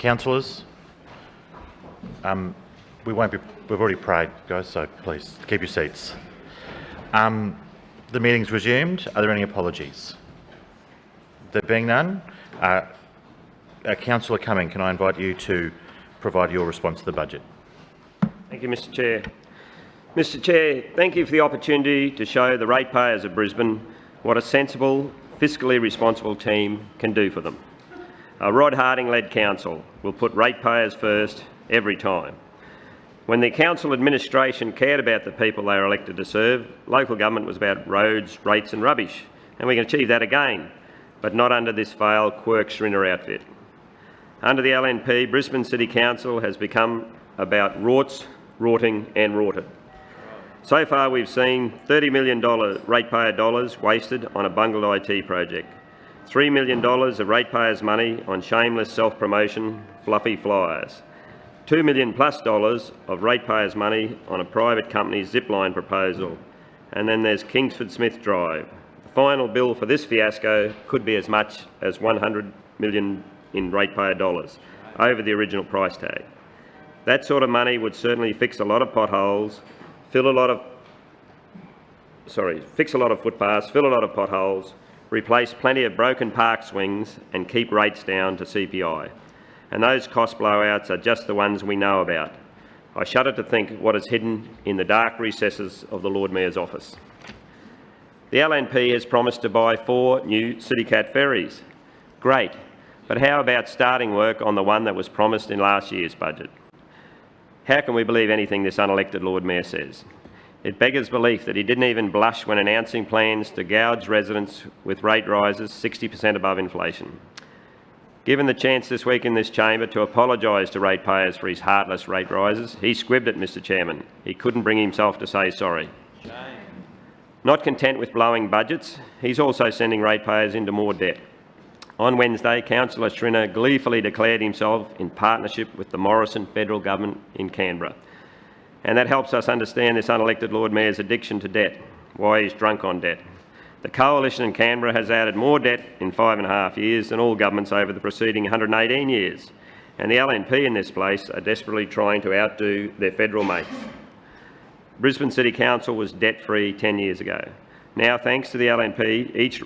Councillors, we've already prayed, guys, so please keep your seats. The meeting's resumed. Are there any apologies? There being none, Councillor Cumming, can I invite you to provide your response to the budget? Thank you, Mr Chair. Mr Chair, thank you for the opportunity to show the ratepayers of Brisbane what a sensible, fiscally responsible team can do for them. A Rod Harding-led council will put ratepayers first every time. When the council administration cared about the people they were elected to serve, local government was about roads, rates and rubbish, and we can achieve that again, but not under this failed Quirk-Schrinner outfit. Under the LNP, Brisbane City Council has become about rorts, rorting and rorted. So far we've seen $30 million ratepayer dollars wasted on a bungled IT project, $3 million of ratepayers' money on shameless self-promotion, fluffy flyers, $2 million plus of ratepayers' money on a private company's zipline proposal, and then there's Kingsford Smith Drive. The final bill for this fiasco could be as much as $100 million in ratepayer dollars, over the original price tag. That sort of money would certainly fix a lot of potholes, fix a lot of footpaths, fill a lot of potholes, replace plenty of broken park swings and keep rates down to CPI. And those cost blowouts are just the ones we know about. I shudder to think what is hidden in the dark recesses of the Lord Mayor's office. The LNP has promised to buy 4 new CityCat ferries. Great, but how about starting work on the one that was promised in last year's budget? How can we believe anything this unelected Lord Mayor says? It beggars belief that he didn't even blush when announcing plans to gouge residents with rate rises 60% above inflation. Given the chance this week in this chamber to apologise to ratepayers for his heartless rate rises, he squibbed it, Mr Chairman. He couldn't bring himself to say sorry. Shame. Not content with blowing budgets, he's also sending ratepayers into more debt. On Wednesday, Councillor Schrinner gleefully declared himself in partnership with the Morrison federal government in Canberra. And that helps us understand this unelected Lord Mayor's addiction to debt, why he's drunk on debt. The coalition in Canberra has added more debt in 5.5 years than all governments over the preceding 118 years. And the LNP in this place are desperately trying to outdo their federal mates. Brisbane City Council was debt-free 10 years ago. Now, thanks to the LNP, each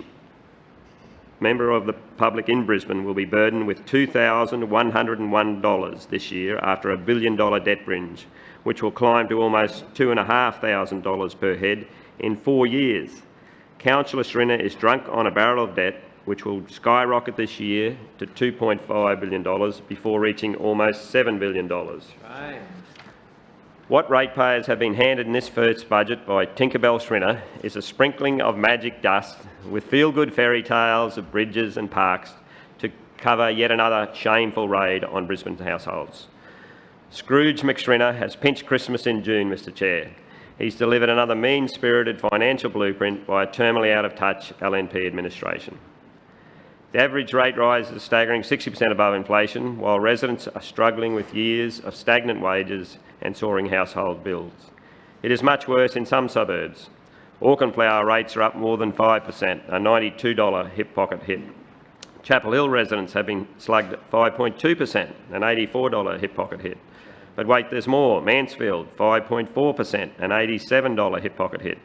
member of the public in Brisbane will be burdened with $2,101 this year after a $1 billion debt binge, which will climb to almost $2,500 per head in 4 years. Councillor Schrinner is drunk on a barrel of debt, which will skyrocket this year to $2.5 billion before reaching almost $7 billion. Right. What ratepayers have been handed in this first budget by Tinkerbell Schrinner is a sprinkling of magic dust with feel-good fairy tales of bridges and parks to cover yet another shameful raid on Brisbane households. Scrooge McSchrinner has pinched Christmas in June, Mr Chair. He's delivered another mean-spirited financial blueprint by a terminally out-of-touch LNP administration. The average rate rise is a staggering 60% above inflation, while residents are struggling with years of stagnant wages and soaring household bills. It is much worse in some suburbs. Auchenflower rates are up more than 5%, a $92 hip pocket hit. Chapel Hill residents have been slugged at 5.2%, an $84 hip pocket hit. But wait, there's more. Mansfield, 5.4%, an $87 hip pocket hit.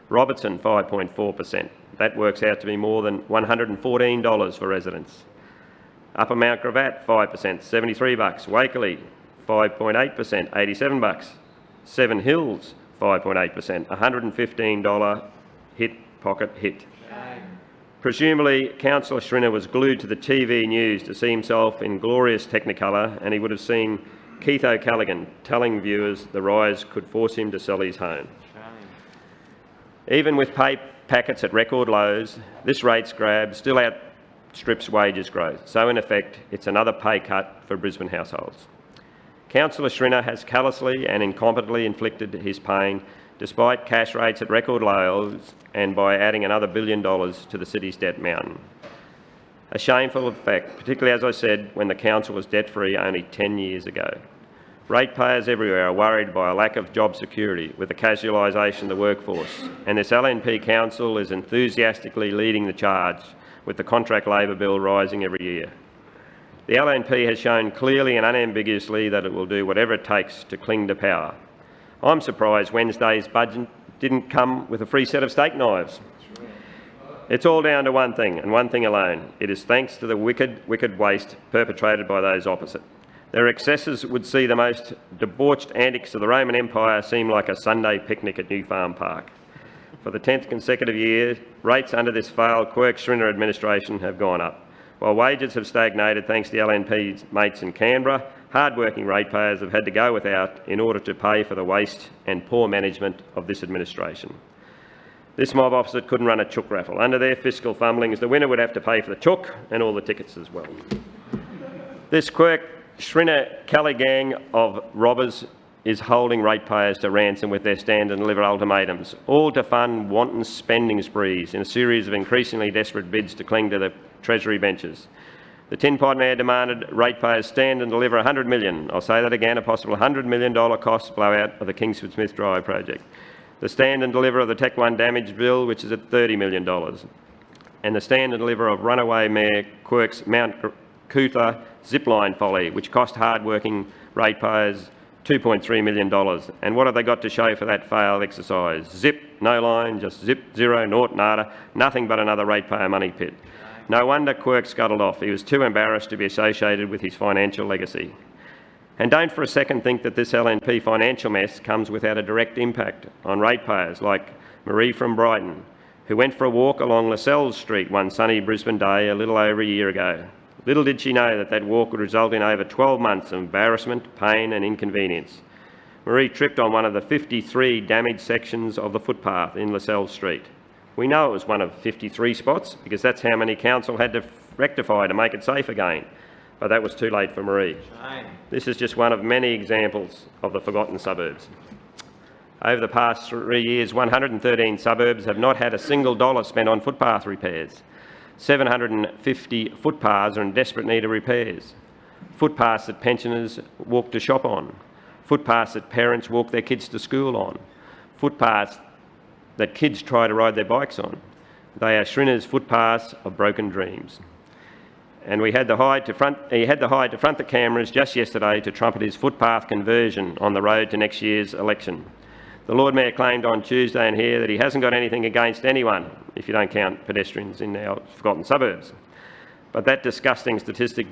Robertson, 5.4%. That works out to be more than $114 for residents. Upper Mount Gravatt, 5%, $73. Wakerley, 5.8%, $87. Seven Hills, 5.8%, $115 hip pocket hit. Presumably, Councillor Schrinner was glued to the TV news to see himself in glorious Technicolor, and he would have seen Keith O'Callaghan telling viewers the rise could force him to sell his home. Even with pay packets at record lows, this rates grab still outstrips wages growth. So in effect, it's another pay cut for Brisbane households. Councillor Schrinner has callously and incompetently inflicted his pain despite cash rates at record lows and by adding another $1 billion to the city's debt mountain. A shameful effect, particularly, as I said, when the council was debt-free only 10 years ago. Ratepayers everywhere are worried by a lack of job security with the casualisation of the workforce, and this LNP council is enthusiastically leading the charge with the contract labour bill rising every year. The LNP has shown clearly and unambiguously that it will do whatever it takes to cling to power. I'm surprised Wednesday's budget didn't come with a free set of steak knives. It's all down to one thing, and one thing alone. It is thanks to the wicked waste perpetrated by those opposite. Their excesses would see the most debauched antics of the Roman Empire seem like a Sunday picnic at New Farm Park. For the 10th consecutive year, rates under this failed Quirk-Schrinner administration have gone up. While wages have stagnated thanks to the LNP's mates in Canberra, hard-working ratepayers have had to go without in order to pay for the waste and poor management of this administration. This mob opposite couldn't run a chook raffle. Under their fiscal fumblings, the winner would have to pay for the chook and all the tickets as well. This Quirk-Schrinner Kelly gang of robbers is holding ratepayers to ransom with their stand and deliver ultimatums, all to fund wanton spending sprees in a series of increasingly desperate bids to cling to the Treasury benches. The Tin Pot Mayor demanded ratepayers stand and deliver $100 million. I'll say that again, a possible $100 million cost blowout of the Kingsford Smith Drive project. The stand and deliver of the Tech 1 damage bill, which is at $30 million. And the stand and deliver of runaway Mayor Quirk's Mount Cootha zipline folly, which cost hard-working ratepayers $2.3 million. And what have they got to show for that failed exercise? Zip, no line, just zip, zero, naught, nada, nothing but another ratepayer money pit. No wonder Quirk scuttled off. He was too embarrassed to be associated with his financial legacy. And don't for a second think that this LNP financial mess comes without a direct impact on ratepayers like Marie from Brighton, who went for a walk along Lascelles Street one sunny Brisbane day a little over a year ago. Little did she know that that walk would result in over 12 months of embarrassment, pain and inconvenience. Marie tripped on one of the 53 damaged sections of the footpath in Lascelles Street. We know it was one of 53 spots because that's how many council had to rectify to make it safe again. But that was too late for Marie. This is just one of many examples of the forgotten suburbs. Over the past 3 years, 113 suburbs have not had a single dollar spent on footpath repairs. 750 footpaths are in desperate need of repairs. Footpaths that pensioners walk to shop on. Footpaths that parents walk their kids to school on. Footpaths that kids try to ride their bikes on. They are Schrinner's footpaths of broken dreams. And he had the hide to front the cameras just yesterday to trumpet his footpath conversion on the road to next year's election. The Lord Mayor claimed on Tuesday in here that he hasn't got anything against anyone, if you don't count pedestrians in our forgotten suburbs. But that disgusting statistic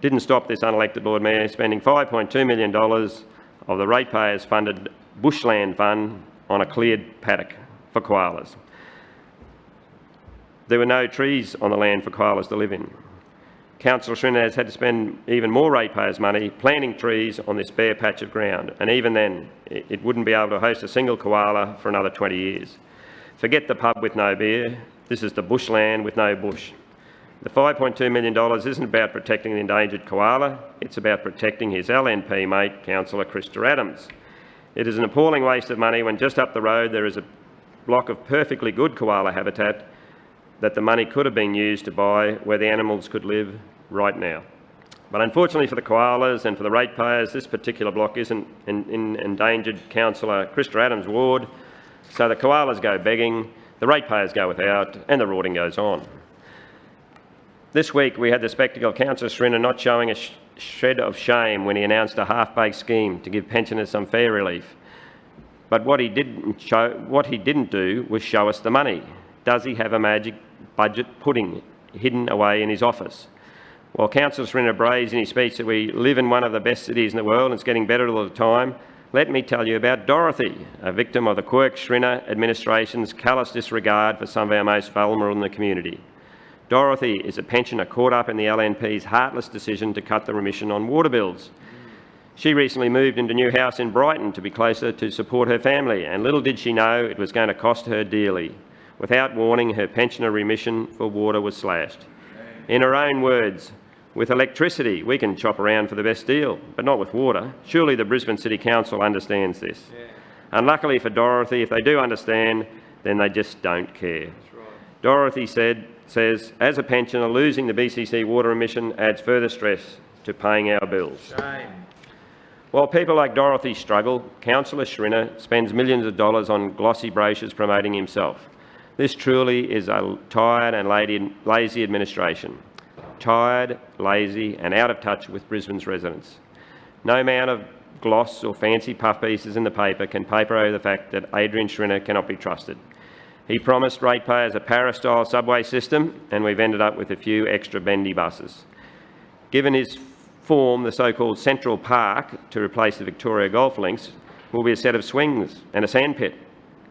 didn't stop this unelected Lord Mayor spending $5.2 million of the ratepayers funded bushland fund on a cleared paddock for koalas. There were no trees on the land for koalas to live in. Councillor Schrinner has had to spend even more ratepayers' money planting trees on this bare patch of ground, and even then it wouldn't be able to host a single koala for another 20 years. Forget the pub with no beer, this is the bushland with no bush. The $5.2 million isn't about protecting the endangered koala, it's about protecting his LNP mate, Councillor Krista Adams. It is an appalling waste of money when just up the road there is a block of perfectly good koala habitat that the money could have been used to buy where the animals could live right now. But unfortunately for the koalas and for the ratepayers, this particular block isn't in endangered Councillor Krista Adams' ward, so the koalas go begging, the ratepayers go without, and the rorting goes on. This week we had the spectacle of Councillor Schrinner not showing a shred of shame when he announced a half-baked scheme to give pensioners some fare relief. But what he didn't do was show us the money. Does he have a magic budget pudding hidden away in his office? While Councillor Schrinner brays in his speech that we live in one of the best cities in the world and it's getting better all the time, let me tell you about Dorothy, a victim of the Quirk-Schrinner administration's callous disregard for some of our most vulnerable in the community. Dorothy is a pensioner caught up in the LNP's heartless decision to cut the remission on water bills. She recently moved into a new house in Brighton to be closer to support her family, and little did she know it was going to cost her dearly. Without warning, her pensioner remission for water was slashed. In her own words, with electricity, we can chop around for the best deal, but not with water. Surely the Brisbane City Council understands this. Unluckily for Dorothy, if they do understand, then they just don't care. Dorothy says, as a pensioner, losing the BCC water remission adds further stress to paying our bills. Shame. While people like Dorothy struggle, Councillor Schrinner spends millions of dollars on glossy brochures promoting himself. This truly is a tired and lazy administration. tired, lazy and out of touch with Brisbane's residents. No amount of gloss or fancy puff pieces in the paper can paper over the fact that Adrian Schrinner cannot be trusted. He promised ratepayers a Paris-style subway system, and we've ended up with a few extra bendy buses. Given his form, the so-called Central Park to replace the Victoria Golf Links will be a set of swings and a sandpit,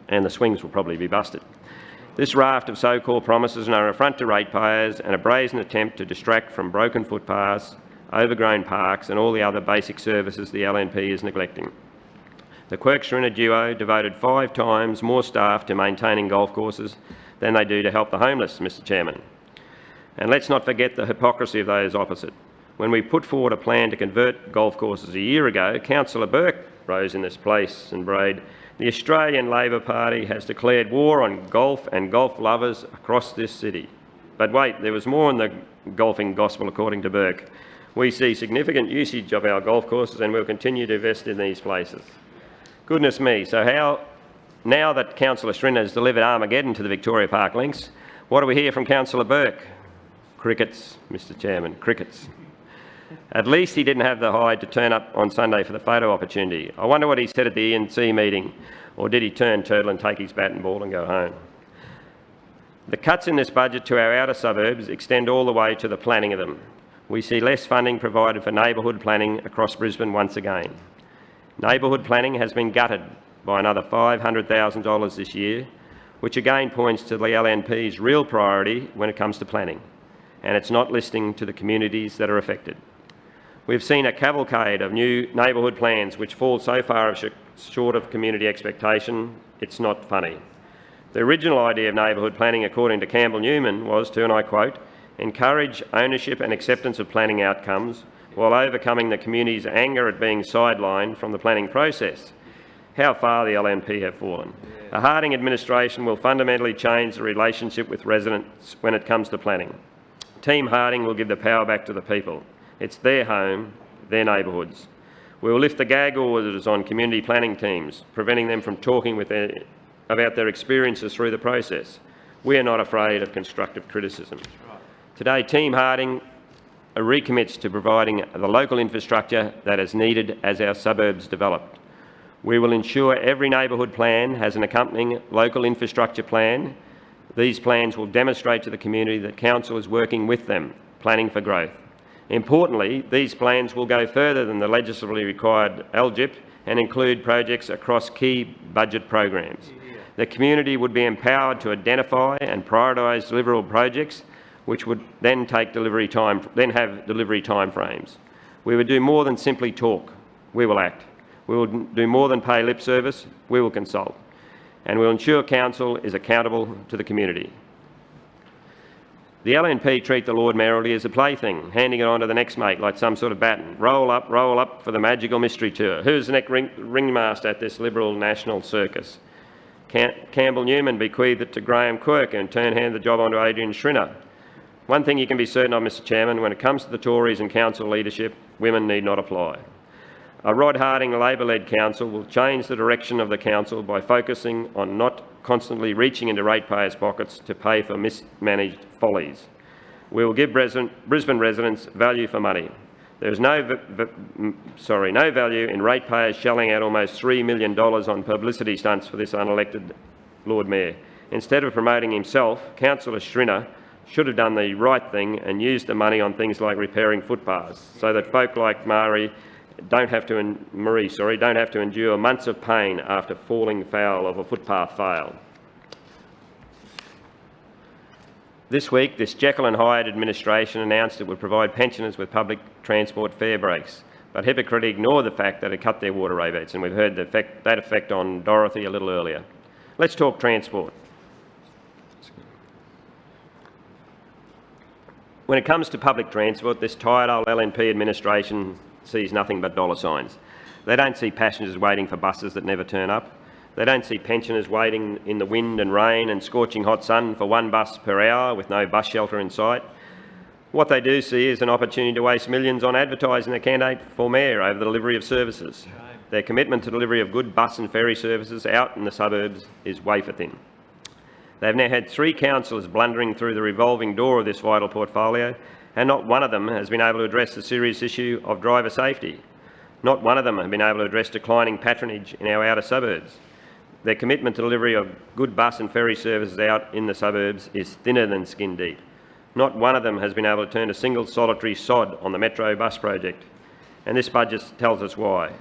and the swings will probably be busted. This raft of so-called promises are an affront to ratepayers and a brazen attempt to distract from broken footpaths, overgrown parks and all the other basic services the LNP is neglecting. The Quirk-Schrinner duo devoted 5 times more staff to maintaining golf courses than they do to help the homeless, Mr Chairman. And let's not forget the hypocrisy of those opposite. When we put forward a plan to convert golf courses a year ago, Councillor Burke rose in this place and brayed, "The Australian Labor Party has declared war on golf and golf lovers across this city." But wait, there was more in the golfing gospel according to Burke. We see significant usage of our golf courses and will continue to invest in these places. Goodness me, so how, now that Councillor Schrinner has delivered Armageddon to the Victoria Park links, what do we hear from Councillor Burke? Crickets, Mr Chairman, crickets. At least he didn't have the hide to turn up on Sunday for the photo opportunity. I wonder what he said at the ENC meeting, or did he turn turtle and take his bat and ball and go home? The cuts in this budget to our outer suburbs extend all the way to the planning of them. We see less funding provided for neighbourhood planning across Brisbane once again. Neighbourhood planning has been gutted by another $500,000 this year, which again points to the LNP's real priority when it comes to planning, and it's not listening to the communities that are affected. We've seen a cavalcade of new neighbourhood plans which fall so far short of community expectation, it's not funny. The original idea of neighbourhood planning, according to Campbell Newman, was to, and I quote, "encourage ownership and acceptance of planning outcomes while overcoming the community's anger at being sidelined from the planning process." How far the LNP have fallen. A Harding administration will fundamentally change the relationship with residents when it comes to planning. Team Harding will give the power back to the people. It's their home, their neighbourhoods. We will lift the gag orders on community planning teams, preventing them from talking about their experiences through the process. We are not afraid of constructive criticism. Today, Team Harding recommits to providing the local infrastructure that is needed as our suburbs develop. We will ensure every neighbourhood plan has an accompanying local infrastructure plan. These plans will demonstrate to the community that Council is working with them, planning for growth. Importantly, these plans will go further than the legislatively required LGIP and include projects across key budget programs. The community would be empowered to identify and prioritise deliverable projects, which would then have delivery time frames. We would do more than simply talk. We will act. We will do more than pay lip service. We will consult. And we will ensure Council is accountable to the community. The LNP treat the Lord Mayoralty as a plaything, handing it on to the next mate like some sort of baton. Roll up for the magical mystery tour. Who's the next ringmaster at this Liberal national circus? Campbell Newman bequeathed it to Graham Quirk and in turn handed the job on to Adrian Schrinner. One thing you can be certain of, Mr Chairman, when it comes to the Tories and Council leadership, women need not apply. A Rod Harding Labor-led Council will change the direction of the Council by focusing on not constantly reaching into ratepayers' pockets to pay for mismanaged follies. We will give Brisbane residents value for money. There is no value in ratepayers shelling out almost $3 million on publicity stunts for this unelected Lord Mayor. Instead of promoting himself, Councillor Schrinner should have done the right thing and used the money on things like repairing footpaths so that folk like Marie don't have to endure months of pain after falling foul of a footpath fail. This week, this Jekyll and Hyde administration announced it would provide pensioners with public transport fare breaks, but hypocritically ignored the fact that it cut their water rebates, and we've heard that effect on Dorothy a little earlier. Let's talk transport. When it comes to public transport, this tired old LNP administration sees nothing but dollar signs. They don't see passengers waiting for buses that never turn up. They don't see pensioners waiting in the wind and rain and scorching hot sun for one bus per hour with no bus shelter in sight. What they do see is an opportunity to waste millions on advertising the candidate for mayor over the delivery of services. Their commitment to delivery of good bus and ferry services out in the suburbs is wafer thin. They've now had 3 councillors blundering through the revolving door of this vital portfolio, and not one of them has been able to address the serious issue of driver safety. Not one of them have been able to address declining patronage in our outer suburbs. Their commitment to delivery of good bus and ferry services out in the suburbs is thinner than skin deep. Not one of them has been able to turn a single solitary sod on the Metro bus project. And this budget tells us why.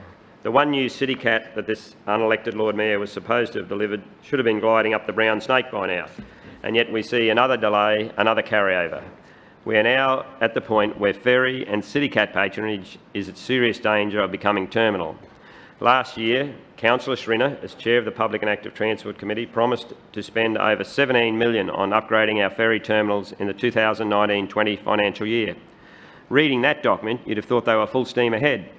The one new city cat that this unelected Lord Mayor was supposed to have delivered should have been gliding up the brown snake by now. And yet we see another delay, another carryover. We are now at the point where ferry and city cat patronage is at serious danger of becoming terminal. Last year, Councillor Schrinner, as Chair of the Public and Active Transport Committee, promised to spend over $17 million on upgrading our ferry terminals in the 2019-20 financial year. Reading that document, you'd have thought they were full steam ahead.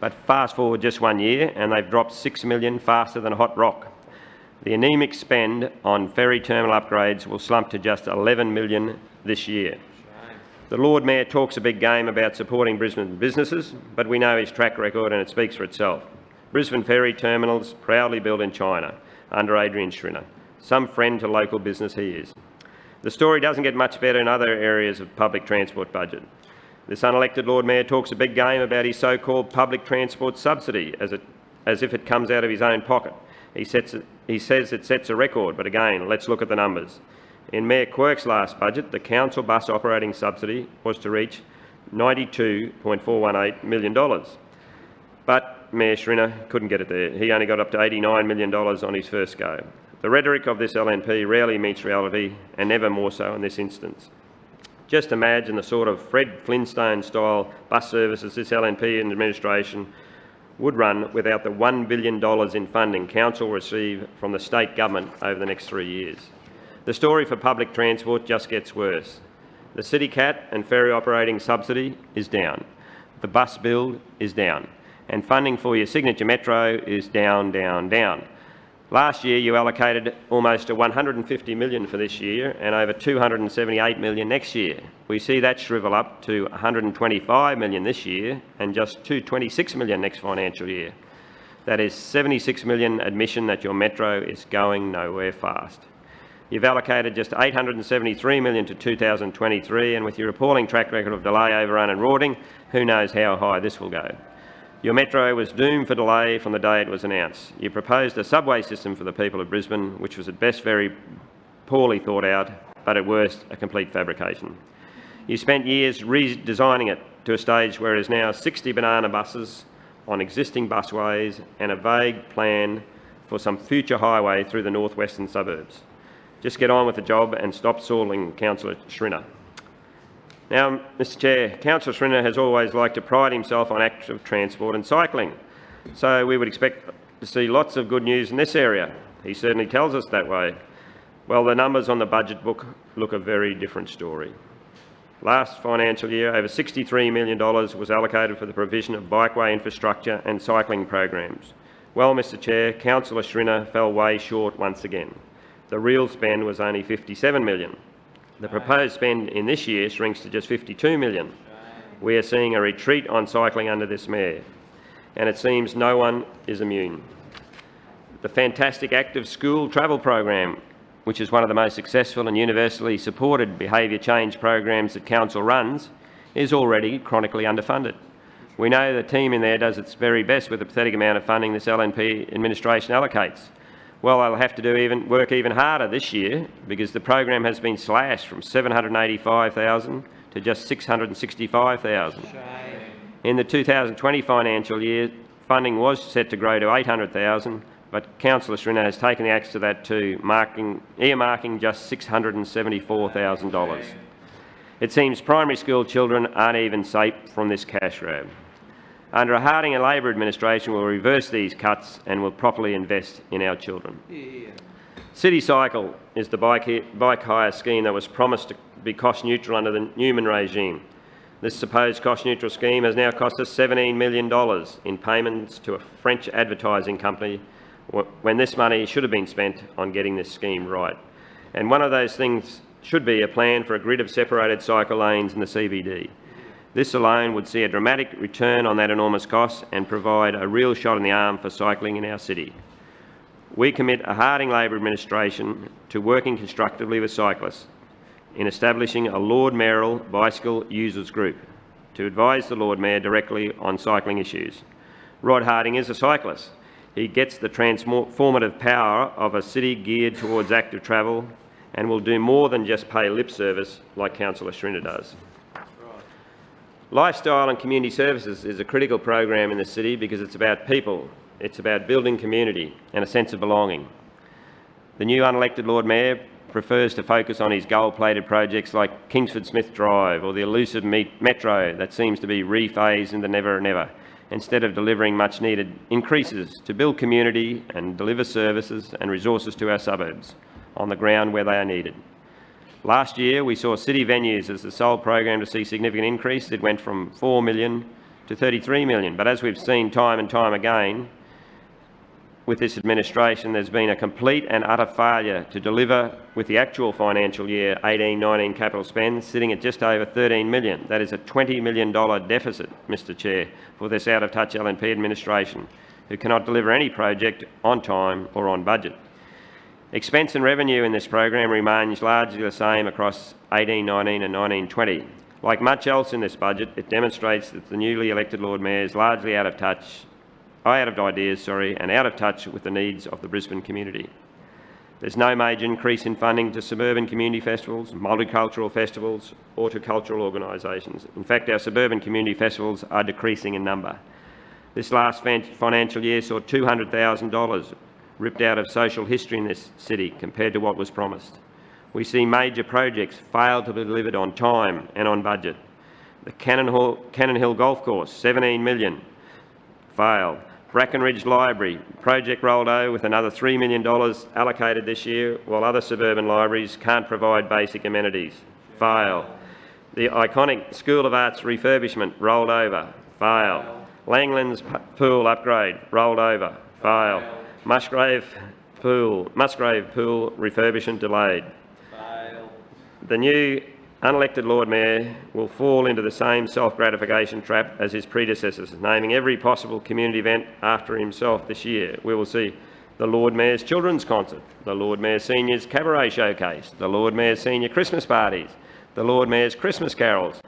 But fast forward just 1 year and they've dropped $6 million faster than a hot rock. The anaemic spend on ferry terminal upgrades will slump to just $11 million this year. The Lord Mayor talks a big game about supporting Brisbane businesses, but we know his track record and it speaks for itself. Brisbane ferry terminals proudly built in China under Adrian Schrinner. Some friend to local business he is. The story doesn't get much better in other areas of public transport budget. This unelected Lord Mayor talks a big game about his so-called public transport subsidy as if it comes out of his own pocket. He says it sets a record, but again, let's look at the numbers. In Mayor Quirk's last budget, the council bus operating subsidy was to reach $92.418 million. But Mayor Schrinner couldn't get it there. He only got up to $89 million on his first go. The rhetoric of this LNP rarely meets reality, and never more so in this instance. Just imagine the sort of Fred Flintstone-style bus services this LNP and administration would run without the $1 billion in funding Council will receive from the state government over the next 3 years. The story for public transport just gets worse. The City Cat and ferry operating subsidy is down. The bus build is down. And funding for your signature metro is down, down, down. Last year you allocated almost $150 million for this year and over $278 million next year. We see that shrivel up to $125 million this year and just $226 million next financial year. That is $76 million admission that your metro is going nowhere fast. You've allocated just $873 million to 2023, and with your appalling track record of delay, overrun and rorting, who knows how high this will go. Your metro was doomed for delay from the day it was announced. You proposed a subway system for the people of Brisbane, which was at best very poorly thought out, but at worst a complete fabrication. You spent years redesigning it to a stage where it is now 60 banana buses on existing busways and a vague plan for some future highway through the northwestern suburbs. Just get on with the job and stop stalling, Councillor Schrinner. Now, Mr Chair, Councillor Schrinner has always liked to pride himself on active transport and cycling, so we would expect to see lots of good news in this area. He certainly tells us that way. Well, the numbers on the budget book look a very different story. Last financial year, over $63 million was allocated for the provision of bikeway infrastructure and cycling programs. Well, Mr Chair, Councillor Schrinner fell way short once again. The real spend was only $57 million. The proposed spend in this year shrinks to just $52 million. We are seeing a retreat on cycling under this mayor, and it seems no one is immune. The fantastic active school travel program, which is one of the most successful and universally supported behaviour change programs that Council runs, is already chronically underfunded. We know the team in there does its very best with the pathetic amount of funding this LNP administration allocates. Well, they'll have to work even harder this year because the program has been slashed from $785,000 to just $665,000. In the 2020 financial year, funding was set to grow to $800,000, but Councillor Schrinner has taken the axe to that too, earmarking just $674,000. It seems primary school children aren't even safe from this cash grab. Under a Harding and Labor administration, we'll reverse these cuts and will properly invest in our children. City Cycle is the bike hire scheme that was promised to be cost neutral under the Newman regime. This supposed cost neutral scheme has now cost us $17 million in payments to a French advertising company when this money should have been spent on getting this scheme right. And one of those things should be a plan for a grid of separated cycle lanes in the CBD. This alone would see a dramatic return on that enormous cost and provide a real shot in the arm for cycling in our city. We commit a Harding Labor administration to working constructively with cyclists. in establishing a Lord Mayoral Bicycle Users Group to advise the Lord Mayor directly on cycling issues. Rod Harding is a cyclist. He gets the transformative power of a city geared towards active travel and will do more than just pay lip service like Councillor Schrinner does. Lifestyle and Community Services is a critical program in the city because it's about people, it's about building community and a sense of belonging. The new unelected Lord Mayor prefers to focus on his gold-plated projects like Kingsford Smith Drive or the elusive Metro that seems to be rephased in the never never, instead of delivering much-needed increases to build community and deliver services and resources to our suburbs on the ground where they are needed. Last year, we saw city venues as the sole program to see significant increase. It went from 4 million to 33 million. But as we've seen time and time again with this administration, there's been a complete and utter failure to deliver with the actual financial year 18-19 capital spend sitting at just over 13 million. That is a $20 million deficit, Mr Chair, for this out-of-touch LNP administration, who cannot deliver any project on time or on budget. Expense and revenue in this program remains largely the same across 18-19 and 19-20. Like much else in this budget, it demonstrates that the newly elected Lord Mayor is largely out of ideas, and out of touch with the needs of the Brisbane community. There's no major increase in funding to suburban community festivals, multicultural festivals or to cultural organisations. In fact, our suburban community festivals are decreasing in number. This last financial year saw $200,000 ripped out of social history in this city compared to what was promised. We see major projects fail to be delivered on time and on budget. The Cannon Hill Golf Course, 17 million, failed. Brackenridge Library, project rolled over with another $3 million allocated this year, while other suburban libraries can't provide basic amenities. Fail. The iconic School of Arts refurbishment rolled over. Fail. Langland's Pool upgrade rolled over. Fail. Musgrave Pool refurbishment delayed. Fail. The new unelected Lord Mayor will fall into the same self-gratification trap as his predecessors, naming every possible community event after himself this year. We will see the Lord Mayor's Children's Concert, the Lord Mayor Senior's Cabaret Showcase, the Lord Mayor Senior Christmas Parties, the Lord Mayor's Christmas Carols.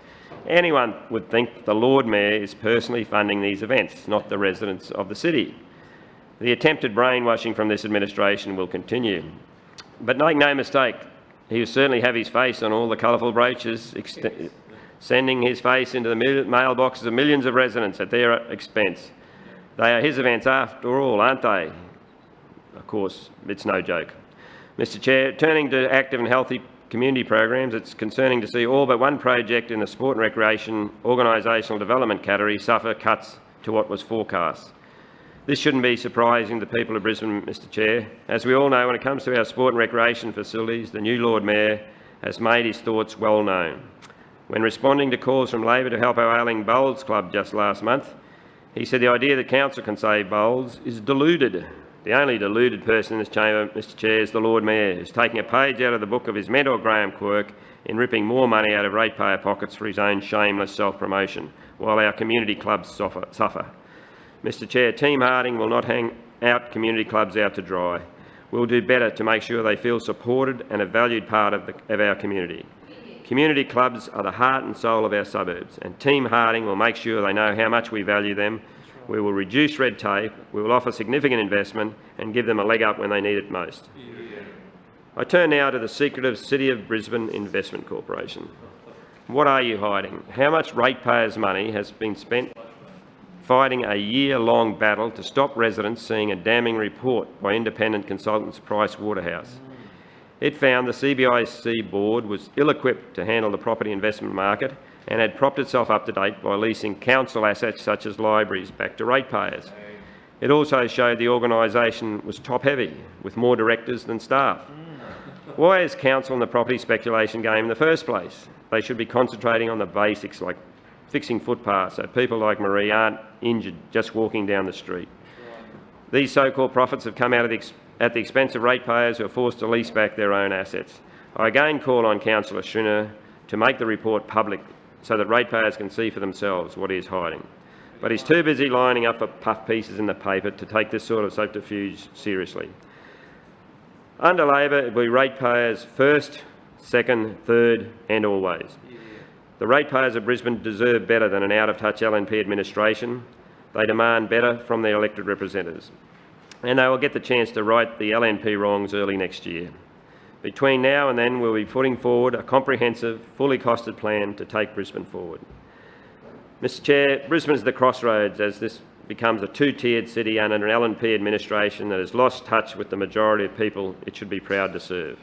Anyone would think the Lord Mayor is personally funding these events, not the residents of the city. The attempted brainwashing from this administration will continue. But make no mistake, he will certainly have his face on all the colourful brochures, sending his face into the mailboxes of millions of residents at their expense. They are his events after all, aren't they? Of course, it's no joke. Mr Chair, turning to active and healthy community programs, it's concerning to see all but one project in the sport and recreation organisational development category suffer cuts to what was forecast. This shouldn't be surprising to the people of Brisbane, Mr Chair. As we all know, when it comes to our sport and recreation facilities, the new Lord Mayor has made his thoughts well known. When responding to calls from Labor to help our ailing bowls club just last month, he said the idea that council can save bowls is deluded. The only deluded person in this chamber, Mr Chair, is the Lord Mayor, who's taking a page out of the book of his mentor Graham Quirk in ripping more money out of ratepayer pockets for his own shameless self-promotion, while our community clubs suffer. Mr Chair, Team Harding will not hang out community clubs out to dry. We'll do better to make sure they feel supported and a valued part of our community. Community clubs are the heart and soul of our suburbs, and Team Harding will make sure they know how much we value them. We will reduce red tape, we will offer significant investment and give them a leg up when they need it most. I turn now to the secretive City of Brisbane Investment Corporation. What are you hiding? How much ratepayers' money has been spent fighting a year-long battle to stop residents seeing a damning report by independent consultants Price Waterhouse? It found the CBIC board was ill-equipped to handle the property investment market and had propped itself up to date by leasing council assets such as libraries back to ratepayers. It also showed the organisation was top-heavy, with more directors than staff. Why is council in the property speculation game in the first place? They should be concentrating on the basics like fixing footpaths so people like Marie aren't injured just walking down the street. These so-called profits have come out at the expense of ratepayers who are forced to lease back their own assets. I again call on Councillor Schrinner to make the report public so that ratepayers can see for themselves what he is hiding. But he's too busy lining up for puff pieces in the paper to take this sort of subterfuge seriously. Under Labor, it will be ratepayers first, second, third and always. The ratepayers of Brisbane deserve better than an out-of-touch LNP administration. They demand better from their elected representatives. And they will get the chance to right the LNP wrongs early next year. Between now and then, we'll be putting forward a comprehensive, fully costed plan to take Brisbane forward. Mr Chair, Brisbane is the crossroads as this becomes a two-tiered city under an LNP administration that has lost touch with the majority of people it should be proud to serve.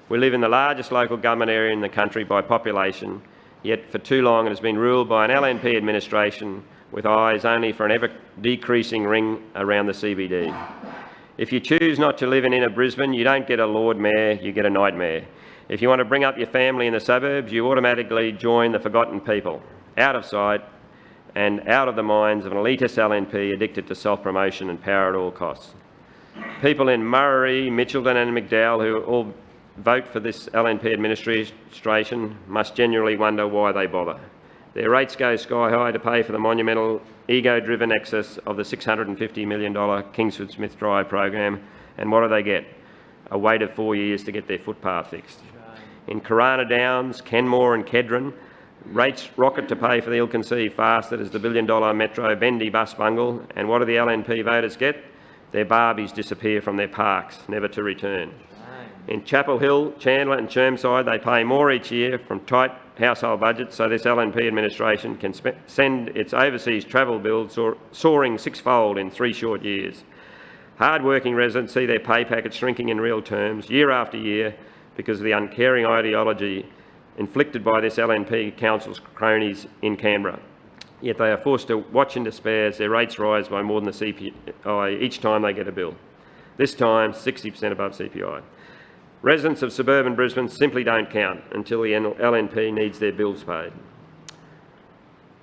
We live in the largest local government area in the country by population, yet for too long it has been ruled by an LNP administration with eyes only for an ever-decreasing ring around the CBD. If you choose not to live in inner Brisbane, you don't get a Lord Mayor, you get a nightmare. If you want to bring up your family in the suburbs, you automatically join the forgotten people, out of sight and out of the minds of an elitist LNP addicted to self-promotion and power at all costs. People in Murray, Mitchelton and McDowell who all vote for this LNP administration must genuinely wonder why they bother. Their rates go sky high to pay for the monumental ego-driven excess of the $650 million Kingsford Smith Drive program, and what do they get? A wait of 4 years to get their footpath fixed. In Corona Downs, Kenmore and Kedron, rates rocket to pay for the ill-conceived fast that is the billion-dollar Metro Bendy bus bungle, and what do the LNP voters get? Their Barbies disappear from their parks, never to return. In Chapel Hill, Chandler and Chermside, they pay more each year from tight household budgets so this LNP administration can send its overseas travel bills soaring sixfold in 3 short years. Hard-working residents see their pay packets shrinking in real terms year after year because of the uncaring ideology inflicted by this LNP council's cronies in Canberra. Yet they are forced to watch in despair as their rates rise by more than the CPI each time they get a bill. This time, 60% above CPI. Residents of suburban Brisbane simply don't count until the LNP needs their bills paid.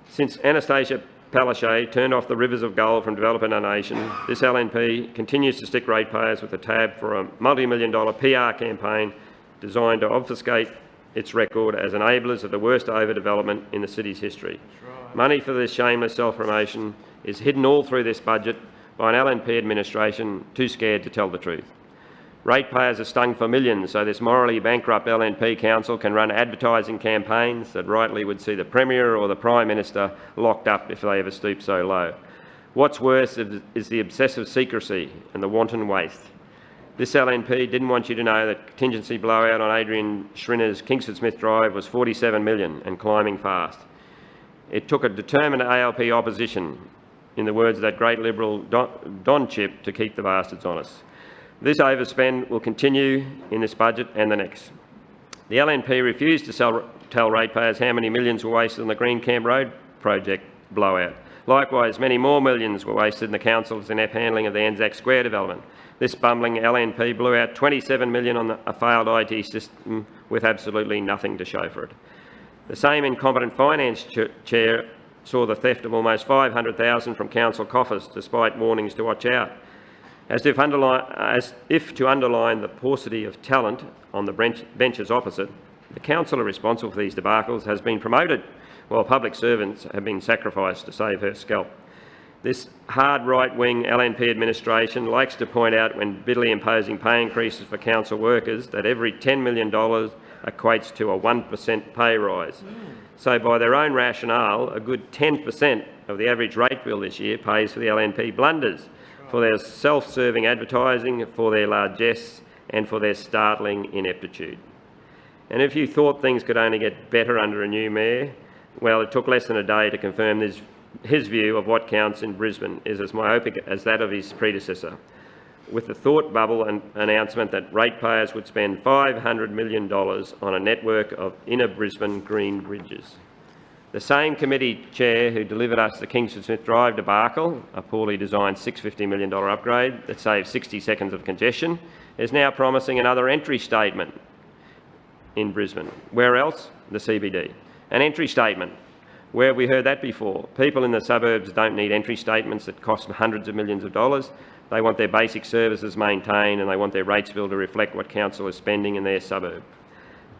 Since Anastasia Palaszczuk turned off the rivers of gold from developing our nation, this LNP continues to stick ratepayers with a tab for a multi-million-dollar PR campaign designed to obfuscate its record as enablers of the worst overdevelopment in the city's history. Money for this shameless self-promotion is hidden all through this budget by an LNP administration too scared to tell the truth. Ratepayers are stung for millions, so this morally bankrupt LNP council can run advertising campaigns that rightly would see the Premier or the Prime Minister locked up if they ever stoop so low. What's worse is the obsessive secrecy and the wanton waste. This LNP didn't want you to know that contingency blowout on Adrian Schrinner's Kingsford Smith Drive was $47 million and climbing fast. It took a determined ALP opposition, in the words of that great Liberal Don Chip, to keep the bastards honest. This overspend will continue in this budget and the next. The LNP refused to tell ratepayers how many millions were wasted on the Green Camp Road project blowout. Likewise, many more millions were wasted in the council's inept handling of the Anzac Square development. This bumbling LNP blew out $27 million on a failed IT system with absolutely nothing to show for it. The same incompetent finance chair saw the theft of almost $500,000 from council coffers despite warnings to watch out. As if to underline the paucity of talent on the benches opposite, the councillor responsible for these debacles has been promoted while public servants have been sacrificed to save her scalp. This hard right-wing LNP administration likes to point out when bitterly imposing pay increases for council workers that every $10 million equates to a 1% pay rise. So by their own rationale, a good 10% of the average rate bill this year pays for the LNP blunders, for their self-serving advertising, for their largesse and for their startling ineptitude. And if you thought things could only get better under a new mayor, well, it took less than a day to confirm his view of what counts in Brisbane is as myopic as that of his predecessor, with the thought bubble and announcement that ratepayers would spend $500 million on a network of inner Brisbane green bridges. The same committee chair who delivered us the Kingsford Smith Drive debacle, a poorly designed $650 million upgrade that saved 60 seconds of congestion, is now promising another entry statement in Brisbane. Where else? The CBD. An entry statement. Where have we heard that before? People in the suburbs don't need entry statements that cost hundreds of millions of dollars. They want their basic services maintained and they want their rates bill to reflect what council is spending in their suburb.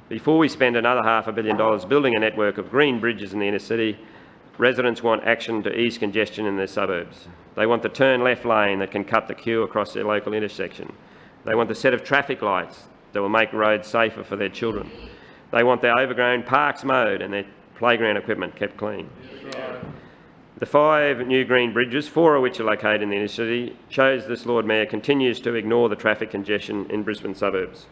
Before we spend another $500 million building a network of green bridges in the inner city, residents want action to ease congestion in their suburbs. They want the turn left lane that can cut the queue across their local intersection. They want the set of traffic lights that will make roads safer for their children. They want their overgrown parks mowed and their playground equipment kept clean. The 5 new green bridges, 4 of which are located in the inner city, shows this Lord Mayor continues to ignore the traffic congestion in Brisbane suburbs.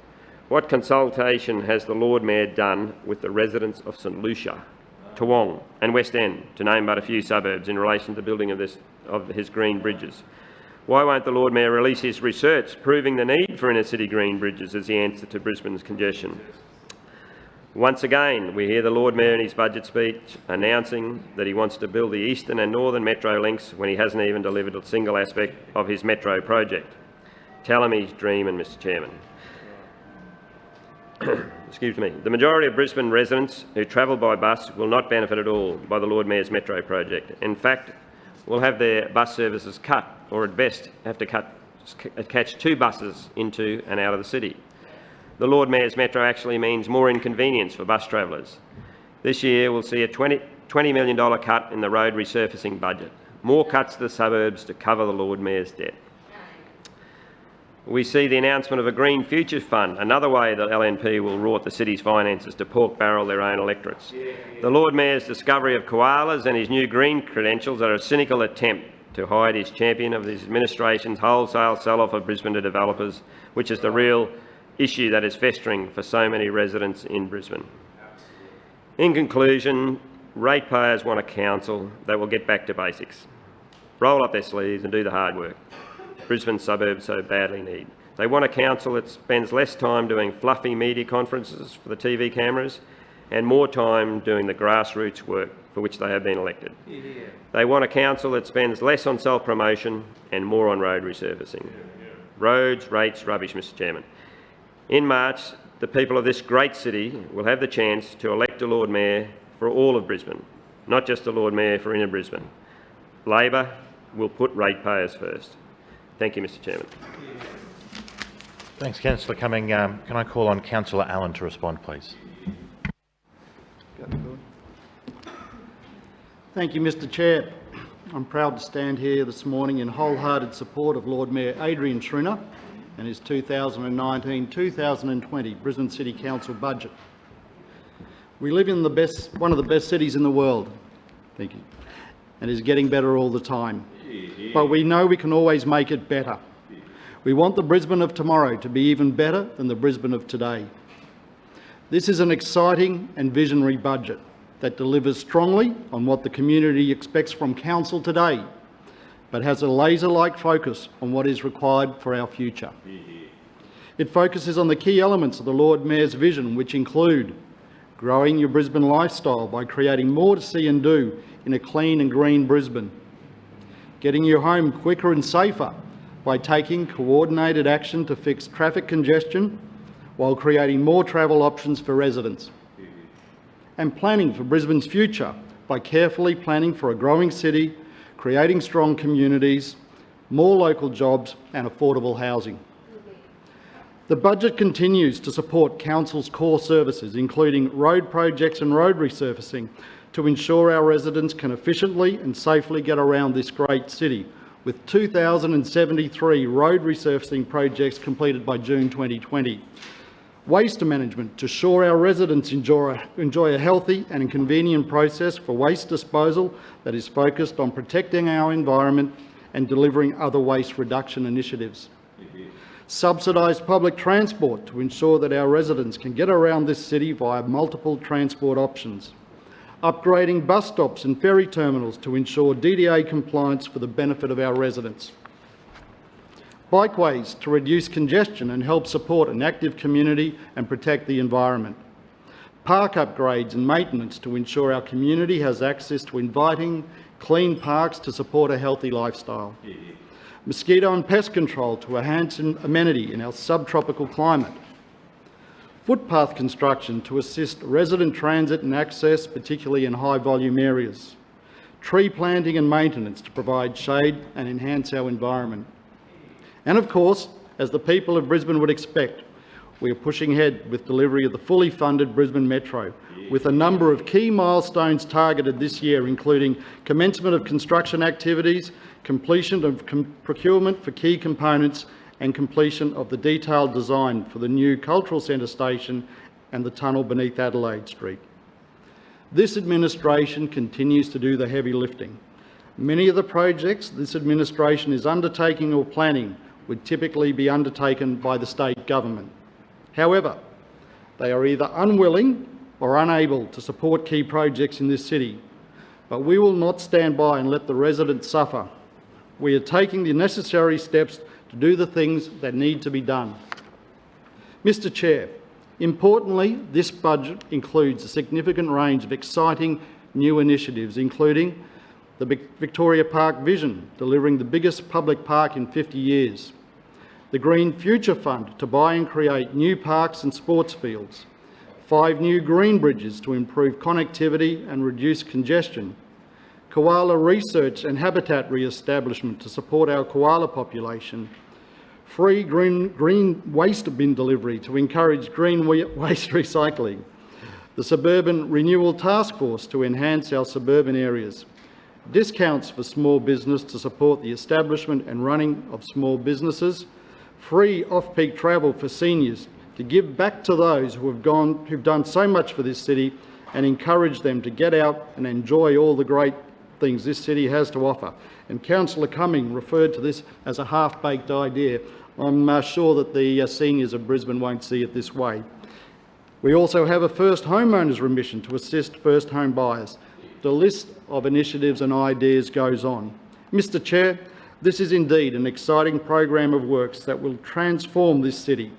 What consultation has the Lord Mayor done with the residents of St Lucia, Toowong and West End, to name but a few suburbs, in relation to the building of his green bridges? Why won't the Lord Mayor release his research proving the need for inner city green bridges as the answer to Brisbane's congestion? Once again, we hear the Lord Mayor in his budget speech announcing that he wants to build the eastern and northern metro links when he hasn't even delivered a single aspect of his metro project. Tell him he's dreaming, Mr Chairman. Excuse me. The majority of Brisbane residents who travel by bus will not benefit at all by the Lord Mayor's metro project. In fact, will have their bus services cut, or at best have to catch 2 buses into and out of the city. The Lord Mayor's metro actually means more inconvenience for bus travellers. This year we'll see a $20 million cut in the road resurfacing budget, more cuts to the suburbs to cover the Lord Mayor's debt. We see the announcement of a Green Future Fund, another way that LNP will rort the city's finances to pork barrel their own electorates. The Lord Mayor's discovery of koalas and his new green credentials are a cynical attempt to hide his champion of his administration's wholesale sell-off of Brisbane to developers, which is the real issue that is festering for so many residents in Brisbane. In conclusion, ratepayers want a council that will get back to basics, roll up their sleeves and do the hard work Brisbane suburbs so badly need. They want a council that spends less time doing fluffy media conferences for the TV cameras and more time doing the grassroots work for which they have been elected. They want a council that spends less on self-promotion and more on road resurfacing. Roads, rates, rubbish, Mr Chairman. In March, the people of this great city will have the chance to elect a Lord Mayor for all of Brisbane, not just a Lord Mayor for inner Brisbane. Labor will put ratepayers first. Thank you, Mr Chairman. Thanks, Councillor Cumming. Can I call on Councillor Allen to respond, please? Thank you, Mr Chair. I'm proud to stand here this morning in wholehearted support of Lord Mayor Adrian Schrinner and his 2019-2020 Brisbane City Council budget. We live in one of the best cities in the world, thank you, and is getting better all the time. But we know we can always make it better. We want the Brisbane of tomorrow to be even better than the Brisbane of today. This is an exciting and visionary budget that delivers strongly on what the community expects from Council today, but has a laser-like focus on what is required for our future. It focuses on the key elements of the Lord Mayor's vision, which include growing your Brisbane lifestyle by creating more to see and do in a clean and green Brisbane, getting you home quicker and safer by taking coordinated action to fix traffic congestion while creating more travel options for residents, and planning for Brisbane's future by carefully planning for a growing city, creating strong communities, more local jobs and affordable housing. The budget continues to support Council's core services, including road projects and road resurfacing, to ensure our residents can efficiently and safely get around this great city, with 2,073 road resurfacing projects completed by June 2020. Waste management to ensure our residents enjoy a healthy and convenient process for waste disposal that is focused on protecting our environment and delivering other waste reduction initiatives. Subsidised public transport to ensure that our residents can get around this city via multiple transport options. Upgrading bus stops and ferry terminals to ensure DDA compliance for the benefit of our residents. Bikeways to reduce congestion and help support an active community and protect the environment. Park upgrades and maintenance to ensure our community has access to inviting, clean parks to support a healthy lifestyle. Mosquito and pest control to enhance amenity in our subtropical climate. Footpath construction to assist resident transit and access, particularly in high volume areas. Tree planting and maintenance to provide shade and enhance our environment. And of course, as the people of Brisbane would expect, we are pushing ahead with delivery of the fully funded Brisbane Metro, with a number of key milestones targeted this year, including commencement of construction activities, completion of procurement for key components, and completion of the detailed design for the new Cultural Centre station and the tunnel beneath Adelaide Street. This administration continues to do the heavy lifting. Many of the projects this administration is undertaking or planning would typically be undertaken by the state government. However, they are either unwilling or unable to support key projects in this city. But we will not stand by and let the residents suffer. We are taking the necessary steps to do the things that need to be done. Mr Chair, importantly, this budget includes a significant range of exciting new initiatives, including the Victoria Park Vision, delivering the biggest public park in 50 years, the Green Future Fund to buy and create new parks and sports fields, 5 new green bridges to improve connectivity and reduce congestion, koala research and habitat re-establishment to support our koala population, free green waste bin delivery to encourage green waste recycling, the Suburban Renewal Task Force to enhance our suburban areas, discounts for small business to support the establishment and running of small businesses, free off-peak travel for seniors to give back to those who've done so much for this city and encourage them to get out and enjoy all the great things this city has to offer. And Councillor Cumming referred to this as a half-baked idea. I'm sure that the seniors of Brisbane won't see it this way. We also have a first homeowners remission to assist first home buyers. The list of initiatives and ideas goes on. Mr Chair, this is indeed an exciting program of works that will transform this city.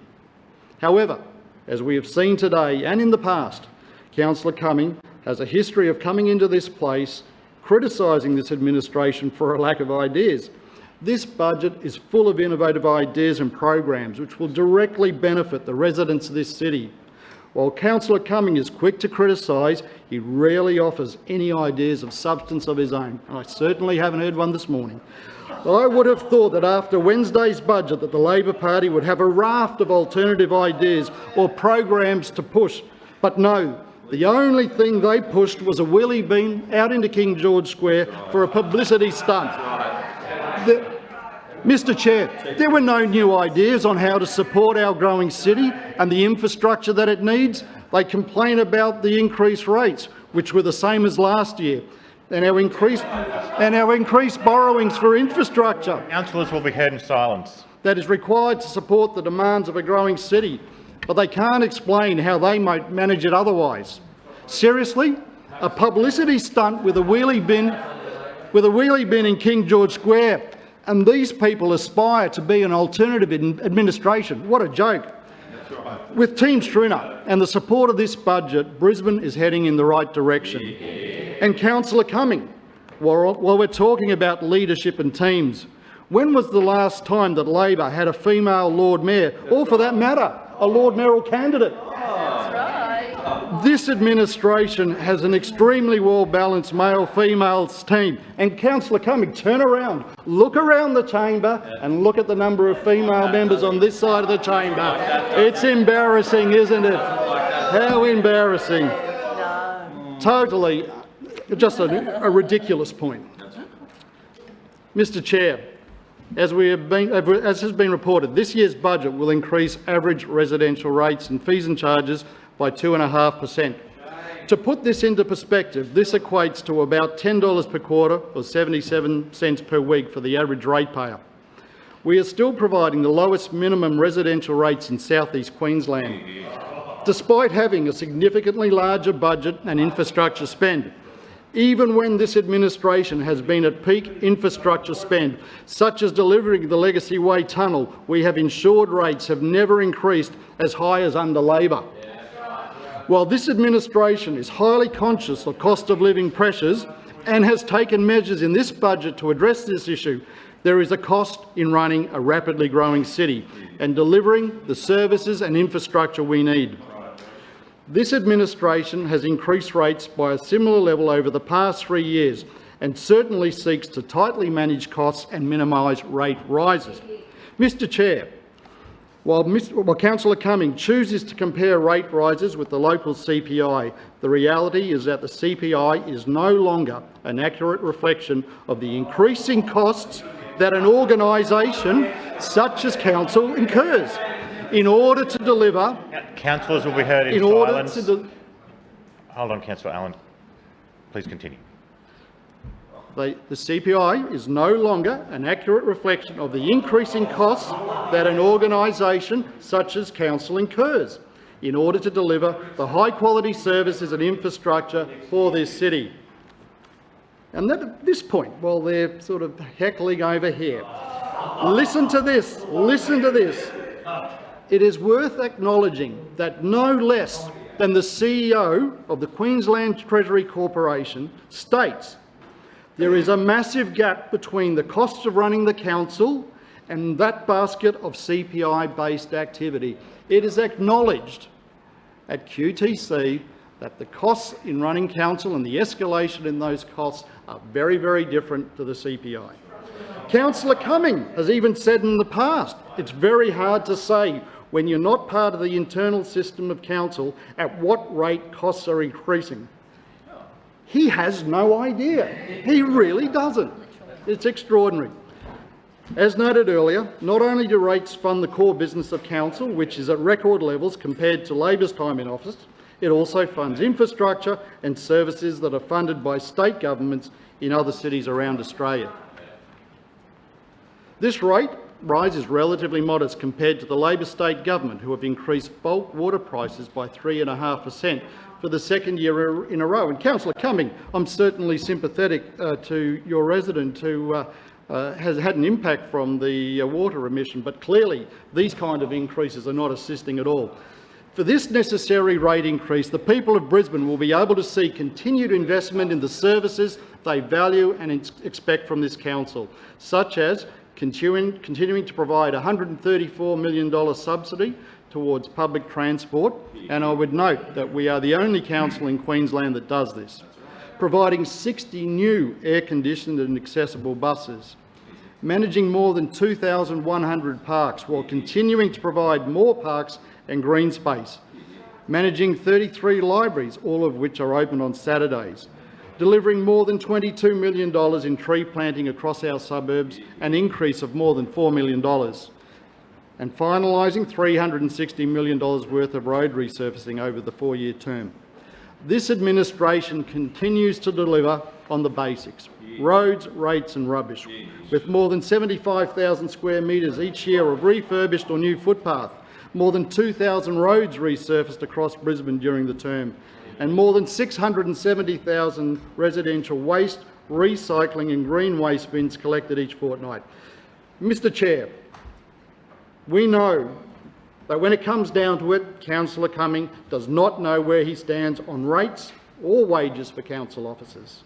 However, as we have seen today and in the past, Councillor Cumming has a history of coming into this place criticising this administration for a lack of ideas. This budget is full of innovative ideas and programs which will directly benefit the residents of this city. While Councillor Cumming is quick to criticise, he rarely offers any ideas of substance of his own. I certainly haven't heard one this morning. I would have thought that after Wednesday's budget that the Labor Party would have a raft of alternative ideas or programs to push, but no. The only thing they pushed was a wheelie bin out into King George Square for a publicity stunt. Mr Chair, there were no new ideas on how to support our growing city and the infrastructure that it needs. They complain about the increased rates, which were the same as last year, and our increased borrowings for infrastructure. Councillors will be heard in silence. That is required to support the demands of a growing city, but they can't explain how they might manage it otherwise. Seriously? A publicity stunt with a wheelie bin in King George Square, and these people aspire to be an alternative administration. What a joke. With Team Stringer and the support of this budget, Brisbane is heading in the right direction. And Councillor Cumming, while we're talking about leadership and teams, when was the last time that Labor had a female Lord Mayor, or for that matter, a Lord Mayoral candidate? That's right. This administration has an extremely well-balanced male-female team. And Councillor Cumming, turn around, look around the chamber and look at the number of female members on this side of the chamber. It's embarrassing, isn't it? How embarrassing. Totally, just a ridiculous point. Mr Chair, as has been reported, this year's budget will increase average residential rates and fees and charges by 2.5%. To put this into perspective, this equates to about $10 per quarter or 77 cents per week for the average ratepayer. We are still providing the lowest minimum residential rates in South East Queensland, despite having a significantly larger budget and infrastructure spend. Even when this administration has been at peak infrastructure spend, such as delivering the Legacy Way tunnel, we have ensured rates have never increased as high as under Labor. While this administration is highly conscious of cost of living pressures and has taken measures in this budget to address this issue, there is a cost in running a rapidly growing city and delivering the services and infrastructure we need. This administration has increased rates by a similar level over the past 3 years and certainly seeks to tightly manage costs and minimise rate rises. Mr Chair, while Councillor Cumming chooses to compare rate rises with the local CPI, the reality is that the CPI is no longer an accurate reflection of the increasing costs that an organisation such as Council incurs. In order to deliver, Councillors will be heard in in order silence. to Hold on, Councillor Allen. Please continue. the CPI is no longer an accurate reflection of the increasing costs that an organisation such as council incurs in order to deliver the high-quality services and infrastructure for this city. And then at this point, while they're sort of heckling over here, listen to this, listen to this. It is worth acknowledging that no less than the CEO of the Queensland Treasury Corporation states there is a massive gap between the costs of running the council and that basket of CPI-based activity. It is acknowledged at QTC that the costs in running council and the escalation in those costs are very, very different to the CPI. Councillor Cumming has even said in the past, it's very hard to say when you're not part of the internal system of council at what rate costs are increasing. He has no idea. He really doesn't. It's extraordinary. As noted earlier, not only do rates fund the core business of council, which is at record levels compared to Labor's time in office, it also funds infrastructure and services that are funded by state governments in other cities around Australia. This rate rise is relatively modest compared to the Labor state government, who have increased bulk water prices by 3.5% for the second year in a row. And Councillor Cumming, I'm certainly sympathetic to your resident who has had an impact from the water emission, but clearly these kind of increases are not assisting at all. For this necessary rate increase, the people of Brisbane will be able to see continued investment in the services they value and expect from this council, such as continuing to provide a $134 million subsidy towards public transport, and I would note that we are the only council in Queensland that does this, providing 60 new air-conditioned and accessible buses, managing more than 2,100 parks while continuing to provide more parks and green space, managing 33 libraries, all of which are open on Saturdays, delivering more than $22 million in tree planting across our suburbs, an increase of more than $4 million, and finalising $360 million worth of road resurfacing over the 4-year term. This administration continues to deliver on the basics: roads, rates and rubbish, with more than 75,000 square metres each year of refurbished or new footpath, more than 2,000 roads resurfaced across Brisbane during the term, and more than 670,000 residential waste, recycling and green waste bins collected each fortnight. Mr Chair, we know that when it comes down to it, Councillor Cumming does not know where he stands on rates or wages for council officers.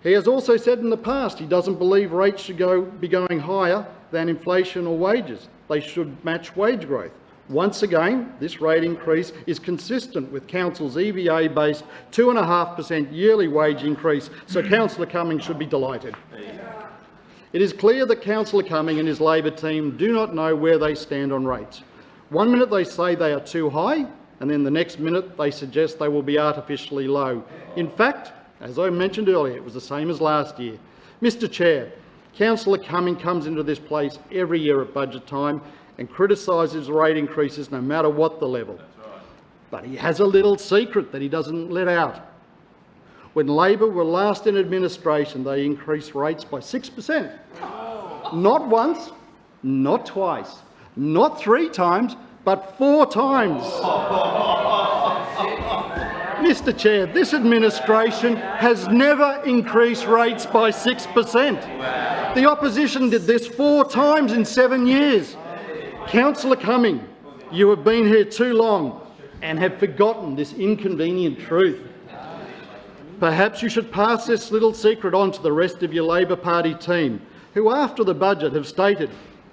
He has also said in the past he doesn't believe rates should be going higher than inflation or wages. They should match wage growth. Once again, this rate increase is consistent with Council's EBA-based 2.5% yearly wage increase, so Councillor Cumming should be delighted. It is clear that Councillor Cumming and his Labor team do not know where they stand on rates. One minute they say they are too high, and then the next minute they suggest they will be artificially low. In fact, as I mentioned earlier, it was the same as last year. Mr Chair, Councillor Cumming comes into this place every year at budget time and criticises rate increases no matter what the level. But he has a little secret that he doesn't let out. When Labor were last in administration, they increased rates by 6%. Not once, not twice, not 3 times, but 4 times. Mr Chair, this administration has never increased rates by 6%. The opposition did this 4 times in 7 years. Councillor Cumming, you have been here too long and have forgotten this inconvenient truth. Perhaps you should pass this little secret on to the rest of your Labor Party team, who after the budget have stated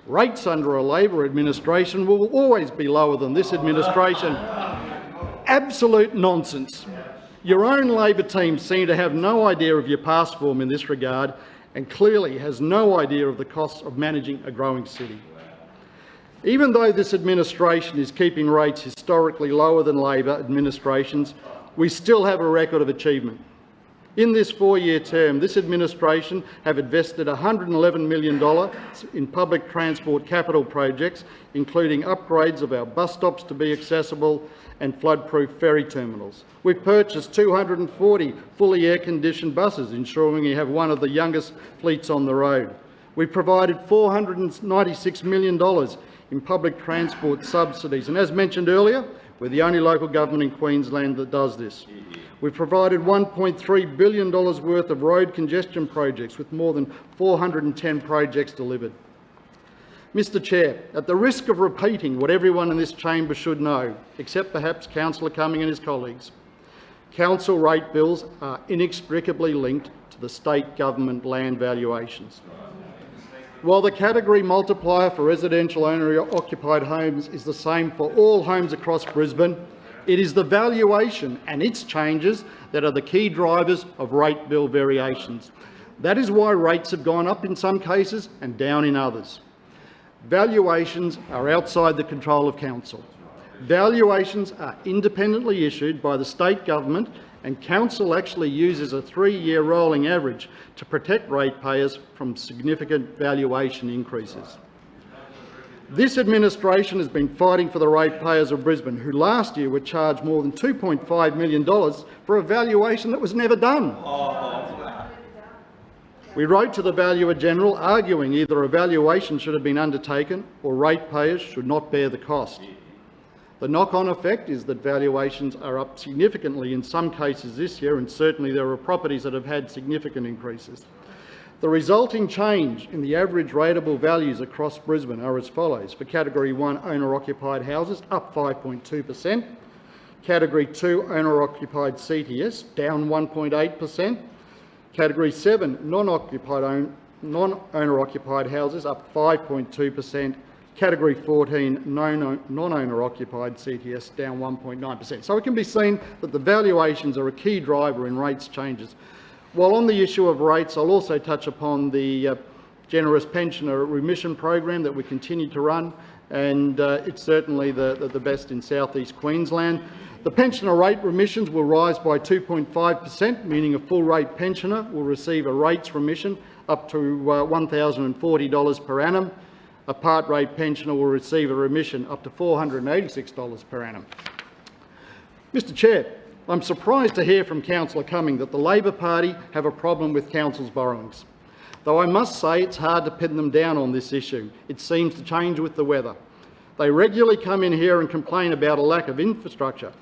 rates under a Labor administration will always be lower than this administration. Absolute nonsense. Your own Labor team seem to have no idea of your past form in this regard and clearly has no idea of the costs of managing a growing city. Even though this administration is keeping rates historically lower than Labor administrations, we still have a record of achievement. In this 4-year term, this administration have invested $111 million in public transport capital projects, including upgrades of our bus stops to be accessible and flood-proof ferry terminals. We've purchased 240 fully air-conditioned buses, ensuring we have one of the youngest fleets on the road. We've provided $496 million in public transport subsidies, and as mentioned earlier, we're the only local government in Queensland that does this. We've provided $1.3 billion worth of road congestion projects, with more than 410 projects delivered. Mr Chair, at the risk of repeating what everyone in this chamber should know, except perhaps Councillor Cumming and his colleagues, council rate bills are inextricably linked to the state government land valuations. While the category multiplier for residential owner-occupied homes is the same for all homes across Brisbane, it is the valuation and its changes that are the key drivers of rate bill variations. That is why rates have gone up in some cases and down in others. Valuations are outside the control of council. Valuations are independently issued by the state government, and council actually uses a 3-year rolling average to protect ratepayers from significant valuation increases. This administration has been fighting for the ratepayers of Brisbane, who last year were charged more than $2.5 million for a valuation that was never done. We wrote to the Valuer General arguing either a valuation should have been undertaken or ratepayers should not bear the cost. The knock-on effect is that valuations are up significantly in some cases this year, and certainly there are properties that have had significant increases. The resulting change in the average rateable values across Brisbane are as follows. For Category 1 owner-occupied houses, up 5.2%. Category 2 owner-occupied CTS, down 1.8%. Category 7 non-owner-occupied houses, up 5.2%. Category 14 non-owner-occupied CTS, down 1.9%. So it can be seen that the valuations are a key driver in rates changes. While on the issue of rates, I'll also touch upon the generous pensioner remission program that we continue to run, and it's certainly the best in South East Queensland. The pensioner rate remissions will rise by 2.5%, meaning a full rate pensioner will receive a rates remission up to $1,040 per annum. A part rate pensioner will receive a remission up to $486 per annum. Mr Chair, I'm surprised to hear from Councillor Cumming that the Labor Party have a problem with council's borrowings. Though I must say it's hard to pin them down on this issue. It seems to change with the weather. They regularly come in here and complain about a lack of infrastructure,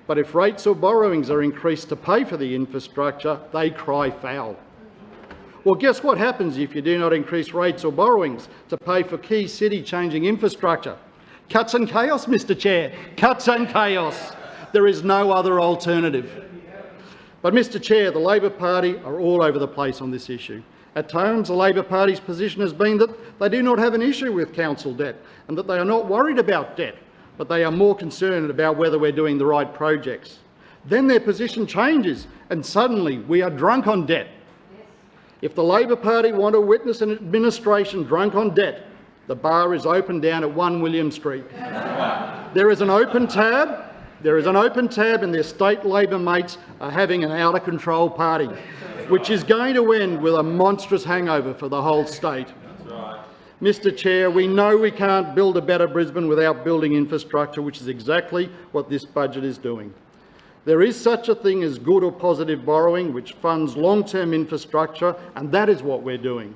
but if rates or borrowings are increased to pay for the infrastructure, they cry foul. Well, guess what happens if you do not increase rates or borrowings to pay for key city-changing infrastructure? Cuts and chaos, Mr Chair. Cuts and chaos. There is no other alternative. But, Mr Chair, the Labor Party are all over the place on this issue. At times, the Labor Party's position has been that they do not have an issue with council debt and that they are not worried about debt, but they are more concerned about whether we're doing the right projects. Then their position changes and suddenly we are drunk on debt. If the Labor Party want to witness an administration drunk on debt, the bar is open down at 1 William Street. There is an open tab and their state Labor mates are having an out-of-control party, which is going to end with a monstrous hangover for the whole state. Mr Chair, we know we can't build a better Brisbane without building infrastructure, which is exactly what this budget is doing. There is such a thing as good or positive borrowing, which funds long-term infrastructure, and that is what we're doing.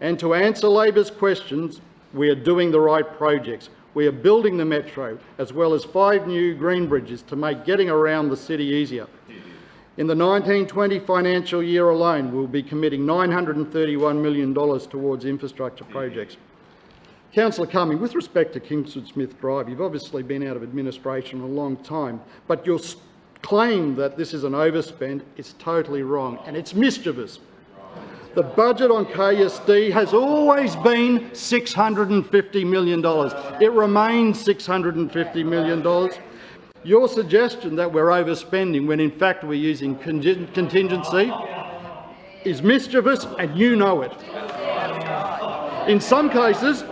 And to answer Labor's questions, we are doing the right projects. We are building the metro, as well as 5 new green bridges to make getting around the city easier. In the 1920 financial year alone, we'll be committing $931 million towards infrastructure projects. Councillor Cumming, with respect to Kingsford Smith Drive, you've obviously been out of administration a long time, but your claim that this is an overspend is totally wrong, and it's mischievous. The budget on KSD has always been $650 million. It remains $650 million. Your suggestion that we're overspending when in fact we're using contingency is mischievous, and you know it. In some cases,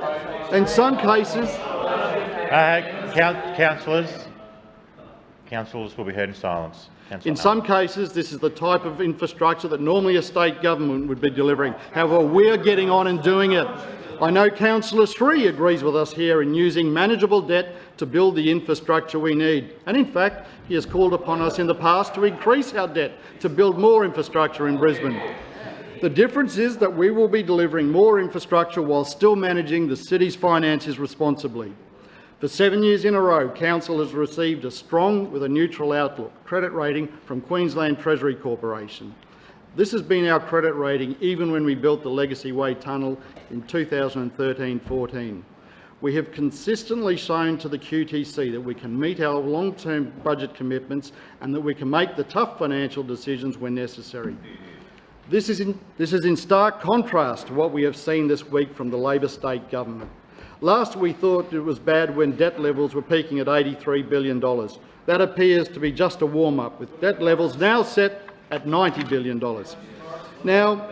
councillors will be heard in silence. In some cases, this is the type of infrastructure that normally a state government would be delivering. However, we're getting on and doing it. I know Councillor Sri agrees with us here in using manageable debt to build the infrastructure we need. And in fact, he has called upon us in the past to increase our debt to build more infrastructure in Brisbane. The difference is that we will be delivering more infrastructure while still managing the city's finances responsibly. For 7 years in a row, Council has received a strong with a neutral outlook credit rating from Queensland Treasury Corporation. This has been our credit rating even when we built the Legacy Way Tunnel in 2013-14. We have consistently shown to the QTC that we can meet our long-term budget commitments and that we can make the tough financial decisions when necessary. This is in stark contrast to what we have seen this week from the Labor state government. Last we thought it was bad when debt levels were peaking at $83 billion. That appears to be just a warm-up, with debt levels now set at $90 billion. Now,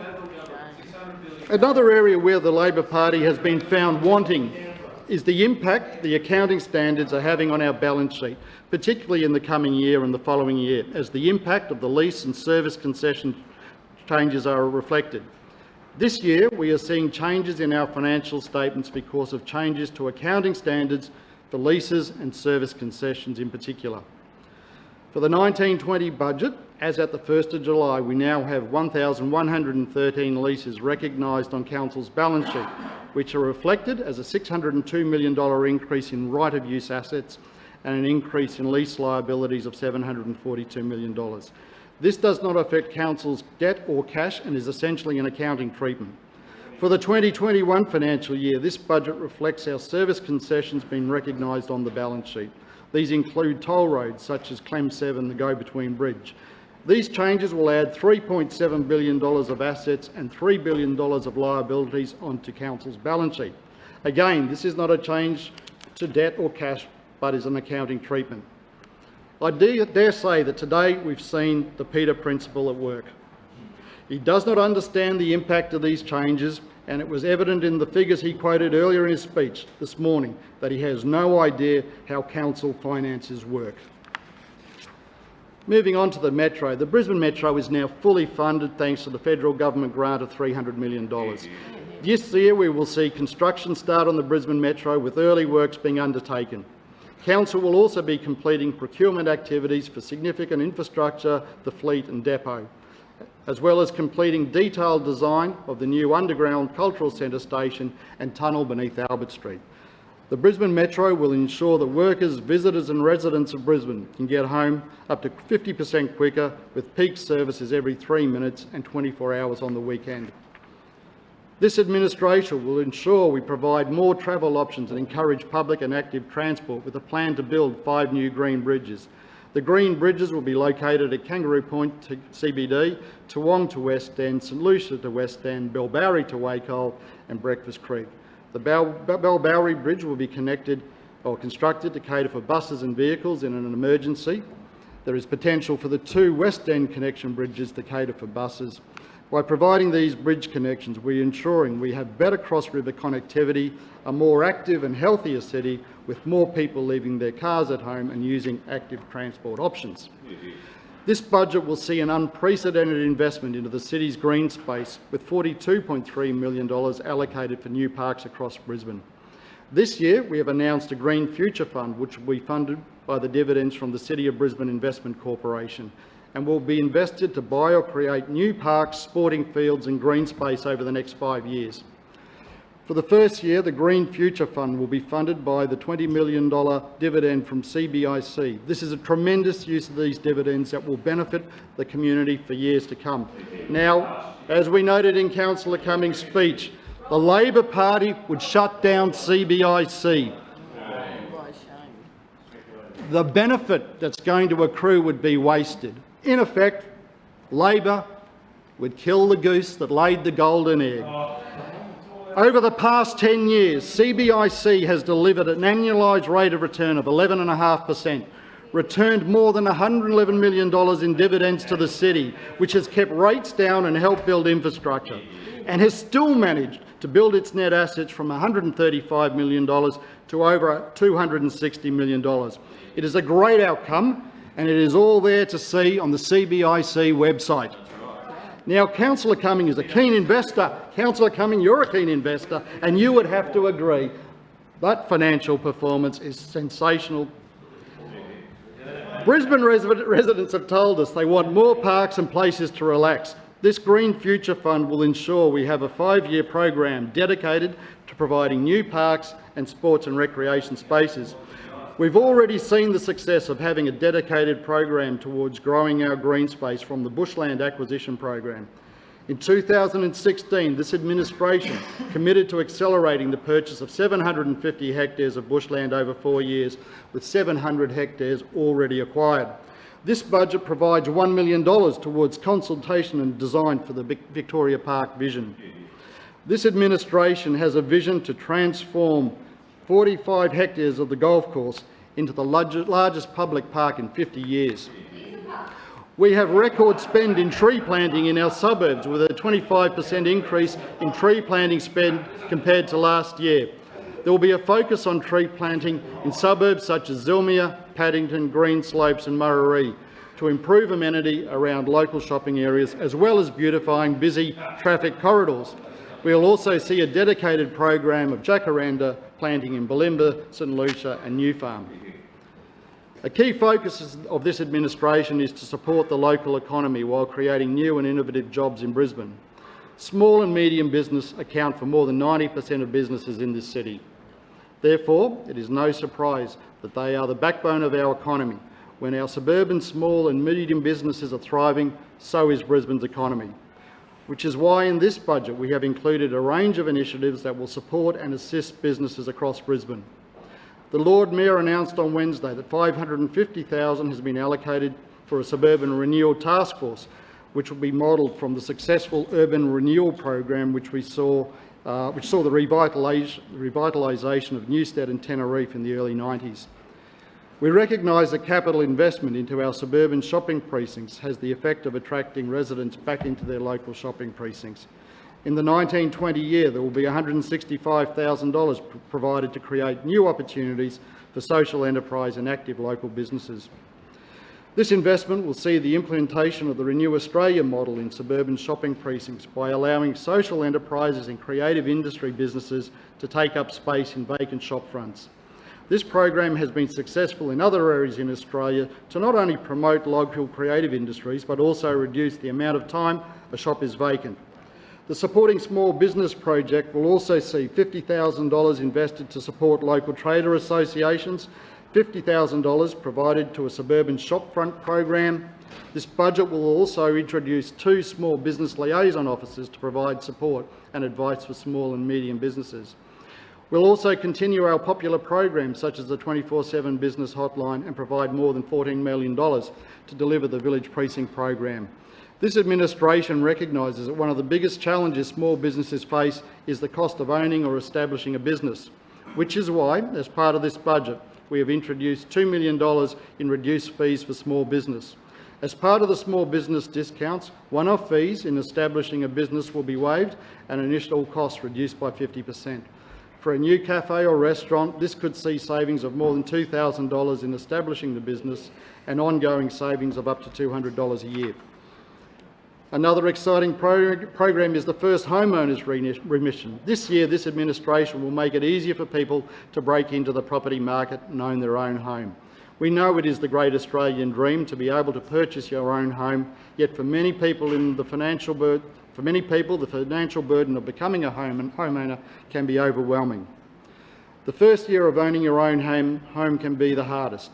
another area where the Labor Party has been found wanting is the impact the accounting standards are having on our balance sheet, particularly in the coming year and the following year, as the impact of the lease and service concession changes are reflected. This year, we are seeing changes in our financial statements because of changes to accounting standards for leases and service concessions in particular. For the 1920 budget, as at the 1st of July, we now have 1,113 leases recognised on Council's balance sheet, which are reflected as a $602 million increase in right-of-use assets and an increase in lease liabilities of $742 million. This does not affect Council's debt or cash and is essentially an accounting treatment. For the 2021 financial year, this budget reflects our service concessions being recognised on the balance sheet. These include toll roads such as Clem 7, the Go-Between Bridge. These changes will add $3.7 billion of assets and $3 billion of liabilities onto Council's balance sheet. Again, this is not a change to debt or cash, but is an accounting treatment. I dare say that today we've seen the Peter principle at work. He does not understand the impact of these changes, and it was evident in the figures he quoted earlier in his speech this morning that he has no idea how council finances work. Moving on to the Metro. The Brisbane Metro is now fully funded thanks to the federal government grant of $300 million. This year we will see construction start on the Brisbane Metro with early works being undertaken. Council will also be completing procurement activities for significant infrastructure, the fleet and depot, as well as completing detailed design of the new underground cultural centre station and tunnel beneath Albert Street. The Brisbane Metro will ensure that workers, visitors and residents of Brisbane can get home up to 50% quicker, with peak services every 3 minutes and 24 hours on the weekend. This administration will ensure we provide more travel options and encourage public and active transport with a plan to build 5 new green bridges. The green bridges will be located at Kangaroo Point to CBD, Toowong to West End, St Lucia to West End, Bellbowrie to Wacol and Breakfast Creek. The Bellbowrie Bridge will be constructed to cater for buses and vehicles in an emergency. There is potential for the 2 West End connection bridges to cater for buses. By providing these bridge connections, we're ensuring we have better cross-river connectivity, a more active and healthier city with more people leaving their cars at home and using active transport options. This budget will see an unprecedented investment into the city's green space, with $42.3 million allocated for new parks across Brisbane. This year, we have announced a Green Future Fund, which will be funded by the dividends from the City of Brisbane Investment Corporation, and will be invested to buy or create new parks, sporting fields and green space over the next 5 years. For the first year, the Green Future Fund will be funded by the $20 million dividend from CBIC. This is a tremendous use of these dividends that will benefit the community for years to come. Now, as we noted in Councillor Cummings' speech, the Labor Party would shut down CBIC. The benefit that's going to accrue would be wasted. In effect, Labor would kill the goose that laid the golden egg. Over the past 10 years, CBIC has delivered an annualised rate of return of 11.5%, returned more than $111 million in dividends to the city, which has kept rates down and helped build infrastructure, and has still managed to build its net assets from $135 million to over $260 million. It is a great outcome, And it is all there to see on the CBIC website. Now, Councillor Cumming is a keen investor. Councillor Cumming, you're a keen investor, and you would have to agree that financial performance is sensational. Brisbane residents have told us they want more parks and places to relax. This Green Future Fund will ensure we have a 5-year program dedicated to providing new parks and sports and recreation spaces. We've already seen the success of having a dedicated program towards growing our green space from the Bushland Acquisition Program. In 2016, this administration committed to accelerating the purchase of 750 hectares of bushland over 4 years, with 700 hectares already acquired. This budget provides $1 million towards consultation and design for the Victoria Park vision. This administration has a vision to transform 45 hectares of the golf course into the largest public park in 50 years. We have record spend in tree planting in our suburbs, with a 25% increase in tree planting spend compared to last year. There will be a focus on tree planting in suburbs such as Zilmere, Paddington, Greenslopes and Murarrie to improve amenity around local shopping areas, as well as beautifying busy traffic corridors. We will also see a dedicated program of jacaranda planting in Bulimba, St Lucia and New Farm. A key focus of this administration is to support the local economy while creating new and innovative jobs in Brisbane. Small and medium business account for more than 90% of businesses in this city. Therefore, it is no surprise that they are the backbone of our economy. When our suburban small and medium businesses are thriving, so is Brisbane's economy. Which is why in this budget we have included a range of initiatives that will support and assist businesses across Brisbane. The Lord Mayor announced on Wednesday that $550,000 has been allocated for a suburban renewal task force, which will be modelled from the successful urban renewal program which saw the revitalisation of Newstead and Tenerife in the early 90s. We recognise that capital investment into our suburban shopping precincts has the effect of attracting residents back into their local shopping precincts. In the 1920 year, there will be $165,000 provided to create new opportunities for social enterprise and active local businesses. This investment will see the implementation of the Renew Australia model in suburban shopping precincts by allowing social enterprises and creative industry businesses to take up space in vacant shop fronts. This program has been successful in other areas in Australia to not only promote local creative industries, but also reduce the amount of time a shop is vacant. The Supporting Small Business project will also see $50,000 invested to support local trader associations, $50,000 provided to a suburban shopfront program. This budget will also introduce 2 small business liaison officers to provide support and advice for small and medium businesses. We'll also continue our popular programs such as the 24/7 Business Hotline and provide more than $14 million to deliver the Village Precinct program. This administration recognises that one of the biggest challenges small businesses face is the cost of owning or establishing a business, which is why, as part of this budget, we have introduced $2 million in reduced fees for small business. As part of the small business discounts, one-off fees in establishing a business will be waived and initial costs reduced by 50%. For a new cafe or restaurant, this could see savings of more than $2,000 in establishing the business and ongoing savings of up to $200 a year. Another exciting program is the first homeowners remission. This year, this administration will make it easier for people to break into the property market and own their own home. We know it is the great Australian dream to be able to purchase your own home, yet for many people, the financial burden of becoming a homeowner can be overwhelming. The first year of owning your own home can be the hardest,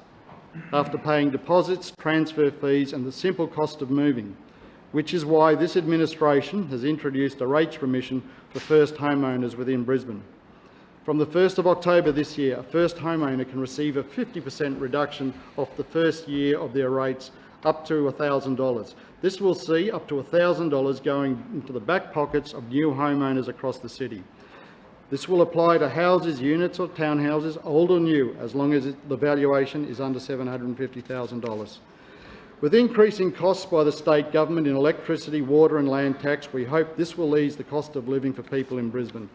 after paying deposits, transfer fees and the simple cost of moving, which is why this administration has introduced a rates remission for first homeowners within Brisbane. From the 1st of October this year, a first homeowner can receive a 50% reduction off the first year of their rates up to $1,000. This will see up to $1,000 going into the back pockets of new homeowners across the city. This will apply to houses, units or townhouses, old or new, as long as the valuation is under $750,000. With increasing costs by the state government in electricity, water and land tax, we hope this will ease the cost of living for people in Brisbane.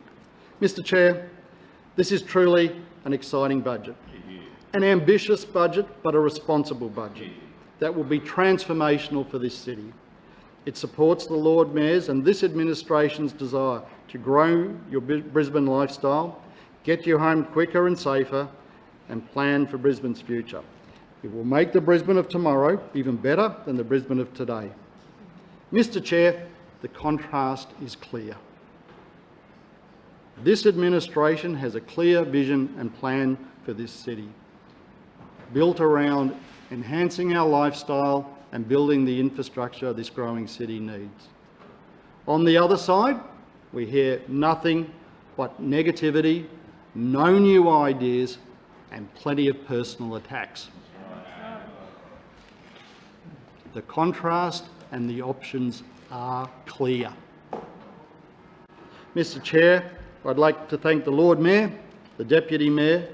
Mr Chair, this is truly an exciting budget. An ambitious budget, but a responsible budget. that will be transformational for this city. It supports the Lord Mayor's and this administration's desire to grow your Brisbane lifestyle, get you home quicker and safer, and plan for Brisbane's future. It will make the Brisbane of tomorrow even better than the Brisbane of today. Mr. Chair, the contrast is clear. This administration has a clear vision and plan for this city, built around enhancing our lifestyle and building the infrastructure this growing city needs. On the other side, we hear nothing but negativity, no new ideas, and plenty of personal attacks. The contrast and the options are clear. Mr. Chair, I'd like to thank the Lord Mayor, the Deputy Mayor,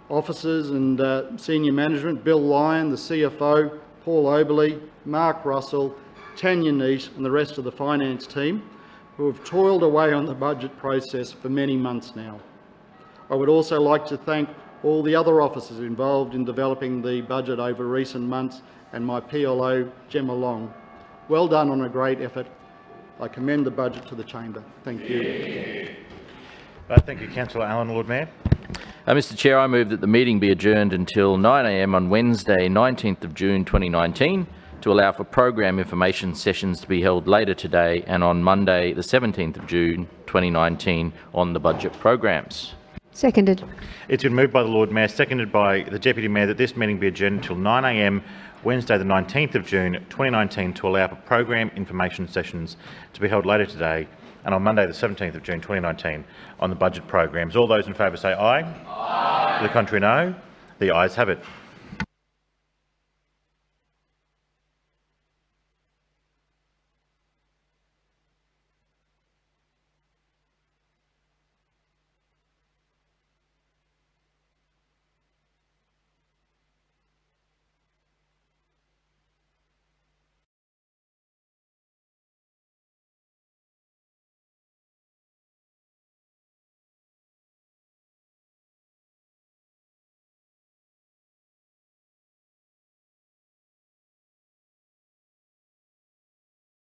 officers and senior management, Bill Lyon, the CFO, Paul Oberley, Mark Russell, Tanya Neat and the rest of the finance team who have toiled away on the budget process for many months now. I would also like to thank all the other officers involved in developing the budget over recent months and my PLO, Gemma Long. Well done on a great effort. I commend the budget to the chamber. Thank you. Thank you, Councillor Allen. Lord Mayor. Mr. Chair, I move that the meeting be adjourned until 9 a.m. on Wednesday, 19th of June 2019, to allow for program information sessions to be held later today and on Monday, the 17th of June 2019 on the budget programs. Seconded. It's been moved by the Lord Mayor, seconded by the Deputy Mayor, that this meeting be adjourned until 9 a.m. Wednesday, the 19th of June 2019, to allow for program information sessions to be held later today and on Monday, the 17th of June 2019 on the budget programs. All those in favour say aye. Aye. To the contrary, no. The ayes have it.